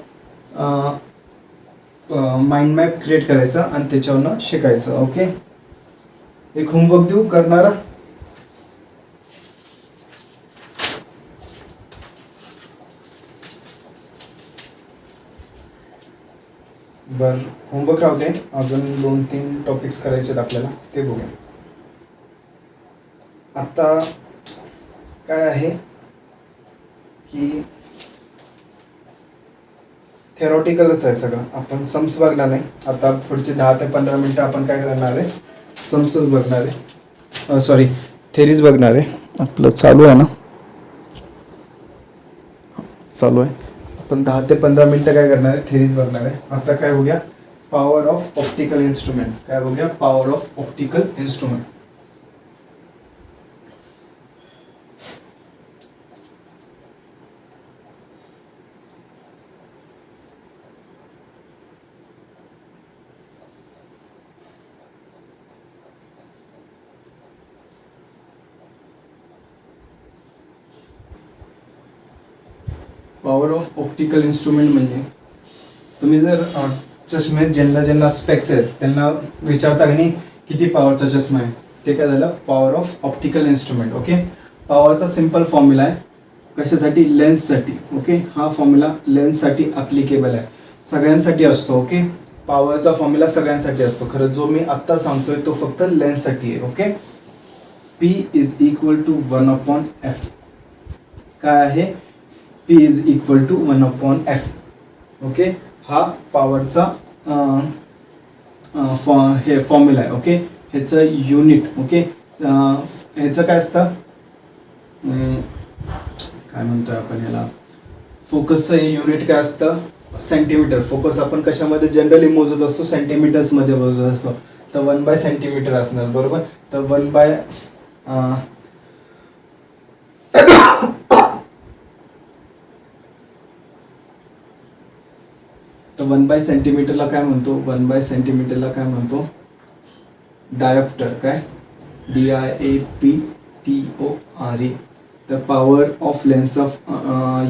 A: माइंड मॅप क्रिएट करायचा आणि त्याच्यावरनं शिकायचं. ओके, एक होमवर्क देऊ करणारा. बरं, होमवर्क राहू दे. अजून 2-3 टॉपिक्स करायचे आहेत आपल्याला, ते बघूया. आता काय आहे की थेरॉटिकलच आहे सगळं. आपण सम्स बघणार नाही. आता पुढचे 10 ते 15 मिनटं आपण काय करणार आहे, सम्सच बघणार आहे. सॉरी, थेरीज बघणार आहे. आपलं चालू आहे ना, चालू आहे. आपण 10 ते 15 मिनटं काय करणार आहे, थेरीज बघणार आहे. आता काय बघूया, पॉवर ऑफ ऑप्टिकल इन्स्ट्रुमेंट. काय बघूया, power of optical instrument. Power of optical instrument म्हणजे तुम्ही जर चष्मे ज्यांना स्पेक्स आहेत त्यांना विचारता की नाही किती पॉवरचा चष्मा आहे, ते काय झालं, power of optical instrument. Okay, पॉवरचा सिंपल फॉर्म्युला आहे कशासाठी, लेन्ससाठी. ओके, हा फॉर्म्युला लेन्ससाठी ॲप्लिकेबल आहे, सगळ्यांसाठी असतो. ओके, पॉवरचा फॉर्म्युला सगळ्यांसाठी असतो, खरं जो मी आत्ता सांगतोय तो फक्त लेन्ससाठी आहे. Okay, P is equal to 1/f. काय आहे, P is equal to 1/f. Okay, हा पॉवरचा हे फॉर्म्युला आहे. ओके, ह्याचं युनिट, ओके, ह्याचं काय असतं, काय म्हणतोय आपण याला, फोकसचं युनिट काय असतं, सेंटीमीटर. फोकस आपण कशामध्ये जनरली मोजत असतो, सेंटीमीटर्समध्ये मोजत असतो. तर 1 सेंटीमीटर असणार, बरोबर. तर 1 सेंटीमीटरला काय म्हणतो, 1 सेंटीमीटरला काय म्हणतो, डायोप्टर. काय, DIAPTORE. तर power of lens of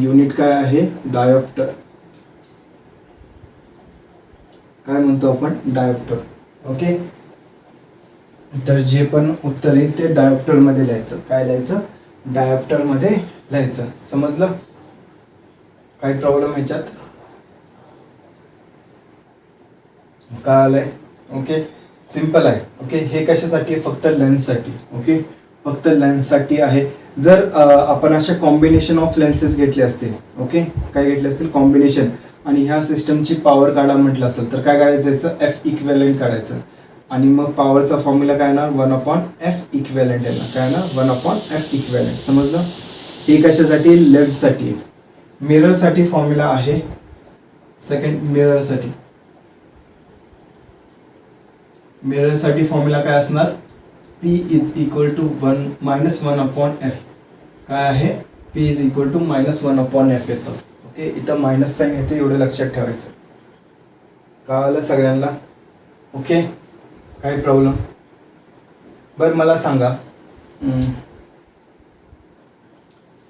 A: unit काय आहे, डायोप्टर. काय म्हणतो आपण, डायोप्टर. ओके, तर जे पण उत्तर येईल ते डायोप्टर मध्ये लिहायचं. काय लिहायचं, डायोप्टर मध्ये लिहायचं. समजलं, काही प्रॉब्लेम ह्याच्यात, काय आलंय. ओके, सिंपल आहे. ओके, हे कशासाठी, फक्त लेन्ससाठी. ओके, फक्त लेन्ससाठी आहे. जर आपण अशा कॉम्बिनेशन ऑफ लेन्सेस घेतले असतील, ओके, काय घेतले असतील, कॉम्बिनेशन, आणि ह्या सिस्टमची पॉवर काढा म्हटलं असेल तर काय काढायचं, याचं F इक्वेलेंट काढायचं. आणि मग पॉवरचा फॉर्म्युला काय येणार, 1/f इक्वेलेंट येणार. काय येणार, 1/f इक्वेलेंट. समजलं. हे कशासाठी, लेन्ससाठी. मिररसाठी फॉर्म्युला आहे, सेकंड, मिररसाठी फॉर्म्युला काय असणार, P is equal to 1/f. काय आहे, P is equal to -1/f येतं. ओके, इथं मायनस साईन येते, एवढं लक्षात ठेवायचं. कळलं सगळ्यांना. ओके, काही प्रॉब्लेम. बरं मला सांगा,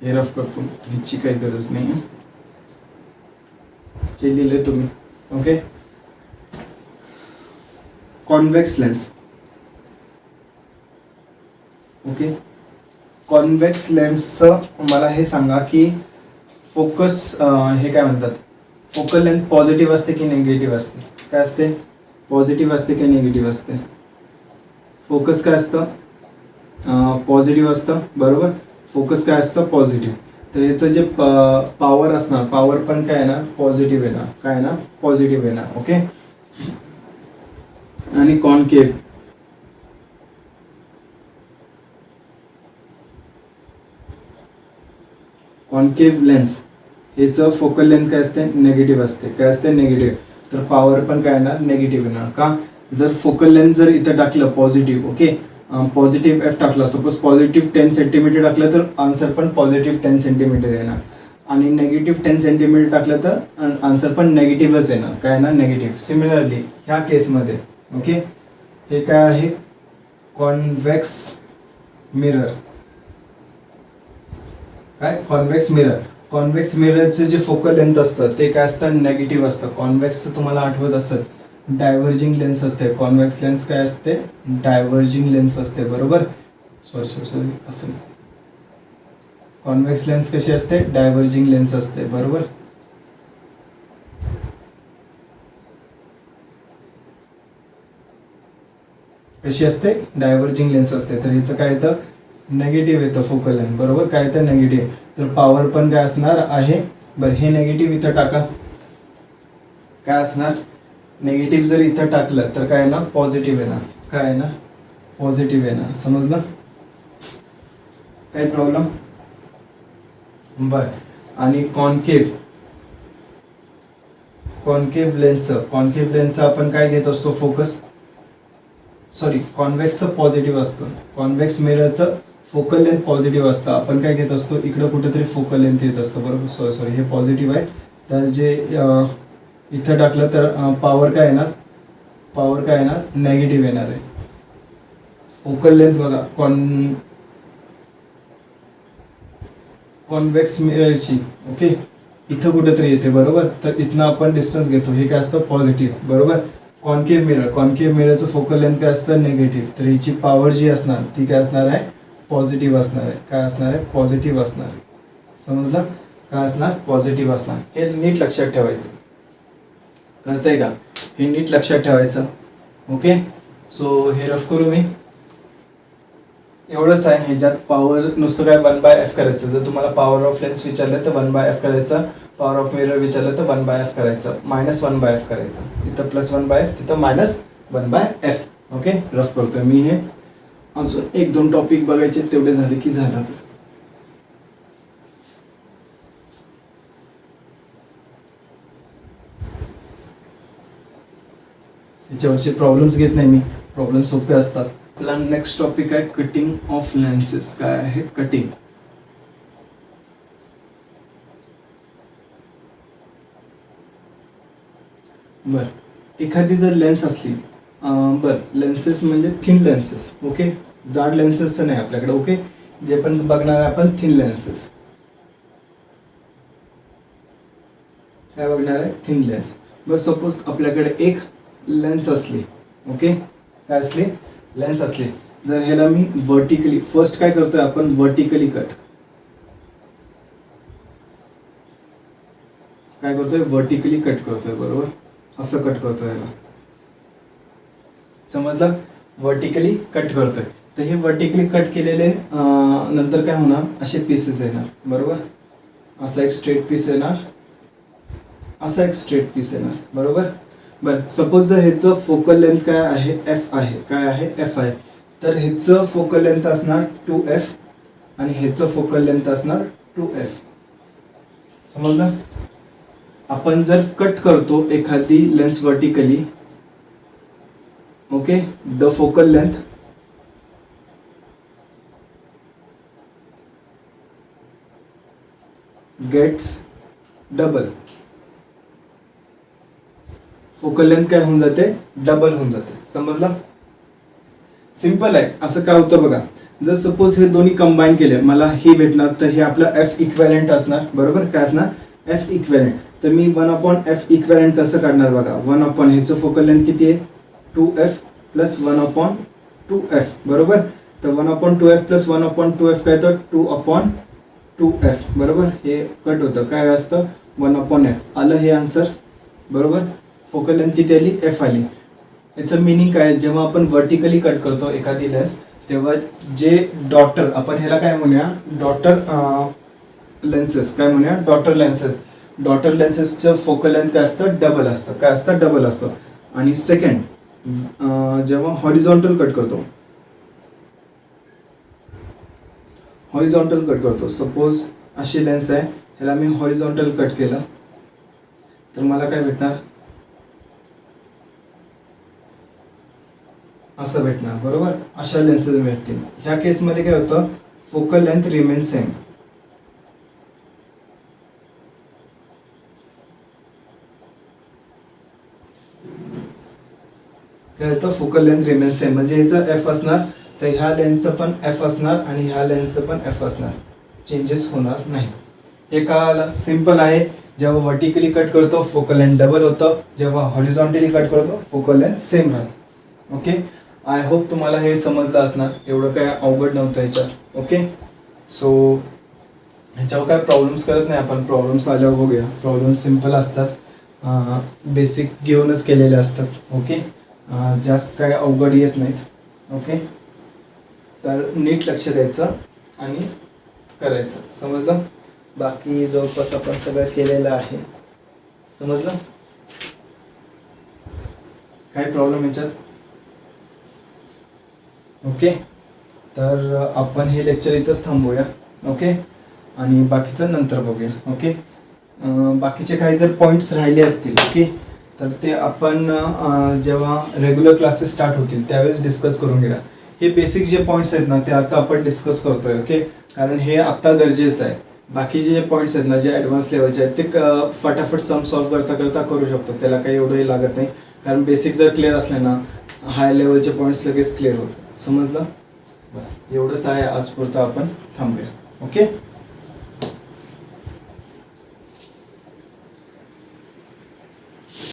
A: हे रफ करतो, ह्याची काही गरज नाही, हे लिहिले तुम्ही. Okay, convex lens. Okay, convex लेन्सचं मला हे सांगा की फोकस हे काय म्हणतात, फोकल लेंथ पॉझिटिव्ह असते की निगेटिव्ह असते. काय असते, पॉझिटिव्ह असते की निगेटिव्ह असते. फोकस काय असतं, पॉझिटिव्ह असतं, बरोबर. फोकस काय असतं, पॉझिटिव्ह. तर याचं जे पॉवर असणार, पॉवर पण काय येणार, पॉझिटिव्ह येणार. काय येणार, पॉझिटिव्ह येणार. ओके, आणि कॉन्केव्ह, कॉन्केव्ह लेन्स, ह्याचं फोकल लेंथ काय असते, निगेटिव्ह असते. काय असते, निगेटिव्ह. तर पॉवर पण काय येणार, निगेटिव्ह येणार. का, जर फोकल लेंथ जर इथं टाकलं पॉझिटिव्ह, ओके, पॉझिटिव्ह F टाकलं, सपोज पॉझिटिव्ह 10 सेंटीमीटर टाकलं तर आन्सर पण पॉझिटिव्ह 10 सेंटीमीटर येणार. आणि नेगेटिव्ह 10 सेंटीमीटर टाकलं तर आन्सर पण नेगेटिव्हच येणार. काय येणार, निगेटिव्ह. सिमिलरली ह्या केसमध्ये, ओके, हे काय आहे, कॉन्व्हेक्स मिरर. काय, कॉन्व्हेक्स मिरर. कॉन्व्हेक्स मिररचे जे फोकल लेंथ असतं ते काय असतं, नेगेटिव्ह असतं. कॉन्व्हेक्सचं तुम्हाला आठवत असेल, डायव्हर्जिंग लेन्स असते. कॉन्व्हेक्स लेन्स काय असते, डायव्हर्जिंग लेन्स असते, बरोबर. सॉरी असं, कॉन्व्हेक्स लेन्स कशी असते, डायव्हर्जिंग लेन्स असते, बरोबर. कशी असते, डायव्हर्जिंग लेन्स असते. तर ह्याचं काय येतं, नेगेटिव्ह येतं फोकल लेंथ, बरोबर. काय येतं, नेगेटिव्ह. तर पॉवर पण काय असणार आहे, बरं हे नेगेटिव्ह इथं टाका. काय असणार, नेगेटिव्ह जर इथं टाकलं तर काय येणार, पॉझिटिव्ह येणार. काय येणार, पॉझिटिव्ह येणार. समजलं, काही प्रॉब्लेम. बरं, आणि कॉन्केव्ह, कॉन्केव्ह लेन्सचं आपण काय घेत असतो फोकस, सॉरी कॉन्व्हेक्सचं पॉझिटिव्ह असतं, कॉन्व्हेक्स मिररचं फोकल लेंथ पॉझिटिव्ह असतं, आपण काय घेत असतो इकडं कुठेतरी फोकल लेंथ येत असतं बरोबर. सॉरी हे पॉझिटिव्ह आहे, तर जे इथं टाकलं तर पॉवर काय येणार नेगेटिव्ह येणार आहे. फोकल लेंथ बघा कॉन्व्हेक्स मिररची ओके इथं कुठेतरी येते बरोबर, तर इथनं आपण डिस्टन्स घेतो, हे काय असतं पॉझिटिव्ह बरोबर. कॉन्केव्ह मिररचं फोकल लेंथ काय असतं निगेटिव्ह, तर हिची पॉवर जी असणार ती काय असणार आहे पॉझिटिव्ह असणार आहे. काय असणार आहे पॉझिटिव्ह असणार आहे, समजलं काय असणार पॉझिटिव्ह असणार. हे नीट लक्षात ठेवायचं, कळतंय का, हे नीट लक्षात ठेवायचं ओके. सो हे रफ करू मी, एवढंच आहे. ह्याच्यात पॉवर नुसतं काय 1/f करायचं, जर तुम्हाला पॉवर ऑफ लेन्स विचारलं तर 1/f करायचं, पॉवर ऑफ मिरर विचारलं तर 1/f करायचं, -1/f करायचं, इथं +1/f तिथं -1/f ओके. रफ करतोय मी हे, अजून 1-2 टॉपिक बघायचे तेवढे झाले की झालं आपलं. याच्यावरचे प्रॉब्लेम्स घेत नाही मी, प्रॉब्लेम सोपे असतात. आपला नेक्स्ट टॉपिक आहे कटिंग ऑफ लेन्सेस. काय आहे कटिंग, बर एखादी जर लेन्स असली, बर लेन्सेस म्हणजे थिन लेन्सेस ओके, जाड लेन्सेसचं नाही आपल्याकडे ओके, जे पण बघणार आहे आपण थिन लेन्सेस, काय बघणार आहे थिन लेन्स. बस सपोज आपल्याकडे एक लेन्स असली ओके, काय असली लेन्स असली, जर ह्याला मी वर्टिकली फर्स्ट काय करतोय आपण वर्टिकली कट, काय करतोय वर्टिकली कट करतोय बरोबर, असं कट करतोय याला, समजलं वर्टिकली कट करतोय. तर हे वर्टिकली कट केलेले नंतर काय होणार असे पीसेस येणार बरोबर, असा एक स्ट्रेट पीस येणार, असा एक स्ट्रेट पीस येणार बरोबर. बरं सपोज जर ह्याचं फोकल लेंथ काय आहे एफ आहे, काय आहे एफ आहे, तर ह्याचं फोकल लेंथ असणार 2f आणि ह्याचं फोकल लेंथ असणार 2f, समजलं. आपण जर कट करतो एखादी lens vertically okay, the focal length gets double, focal length काय होऊन जाते डबल होऊन जाते, समजलं. सिंपल आहे. असं काय होतं बघा, जर सपोज हे दोन्ही कंबाईन केले मला हे भेटणार, तर हे आपलं एफ इक्वेलेंट असणार बरोबर, काय असणार एफ इक्वेलेंट. तर मी 1/f इक्वेलेंट कसं काढणार बघा, 1/, ह्याचं फोकल लेंथ किती आहे 2f + 1/2f बरोबर. तर 1/2f + 1/2f काय तर 2/2f बरोबर. हे कट होतं काय असतं 1/f, आलं हे आन्सर बरोबर. फोकल लेंथ किती आली एफ आली. याचं मिनिंग काय, जेव्हा आपण वर्टिकली कट करतो एखादी लेन्स तेव्हा जे डॉटर, आपण ह्याला काय म्हणूया डॉटर लेन्सेस, काय म्हणूया डॉटर लेन्सेस, डॉटर लेन्सेसचं फोकल लेंथ काय असतं डबल असतं, काय असतं डबल असतं. आणि सेकंड जेव्हा हॉरिझॉन्टल कट करतो, हॉरिझॉन्टल कट करतो, सपोज अशी लेन्स आहे, ह्याला मी हॉरिझॉन्टल कट केलं तर मला काय भेटणार असं भेटणार बरोबर. अशा लेन्सेस भेटतील. ह्या केसमध्ये काय होतं फोकल लेंथ रिमेन सेम, काय होतं फोकल लेंथ रिमेन सेम, म्हणजे ह्याचं एफ असणार तर ह्या लेन्सचं पण एफ असणार आणि ह्या लेन्सचं पण एफ असणार, चेंजेस होणार नाही. हे कळालं, सिंपल आहे. जेव्हा वर्टिकली कट करतो फोकल लेंथ डबल होतं, जेव्हा हॉरिझॉन्टली कट करतो फोकल लेंथ सेम राहतं ओके. आय होप तुम्हाला हे समजलं असणार, एवढं काय अवघड नव्हतं ह्याच्यात ओके. सो ह्याच्यावर काय प्रॉब्लेम्स करत नाही आपण, प्रॉब्लेम्स आल्यावर बघूया. प्रॉब्लेम सिम्पल असतात, बेसिक घेऊनच केलेले असतात ओके, जास्त काय अवघड येत नाहीत ओके. तर नीट लक्ष द्यायचं आणि करायचं, समजलं. बाकी जवळपास आपण सगळं केलेलं आहे, समजलं. काय प्रॉब्लेम ह्याच्यात ओके. तर आपण हे लेक्चर इथंच थांबवूया ओके, आणि बाकीचं नंतर बघूया ओके. बाकीचे काही जर पॉईंट्स राहिले असतील ओके तर ते आपण जेव्हा रेग्युलर क्लासेस स्टार्ट होतील त्यावेळेस डिस्कस करून घेऊया. हे बेसिक जे पॉईंट्स आहेत ना ते आता आपण डिस्कस करतोय ओके, कारण हे आत्ता गरजेचं आहे. बाकीचे जे पॉईंट्स आहेत ना जे ॲडव्हान्स लेवलचे आहेत ते फटाफट सम सॉल्व करता करता करू शकतो, त्याला काही एवढंही लागत नाही. कारण बेसिक जर क्लिअर असले ना हाय लेवलचे पॉईंट्स लगेच क्लिअर होतात. समजलं? बस एवढंच आहे आज पुरतं, आपण थांबूया. ओके.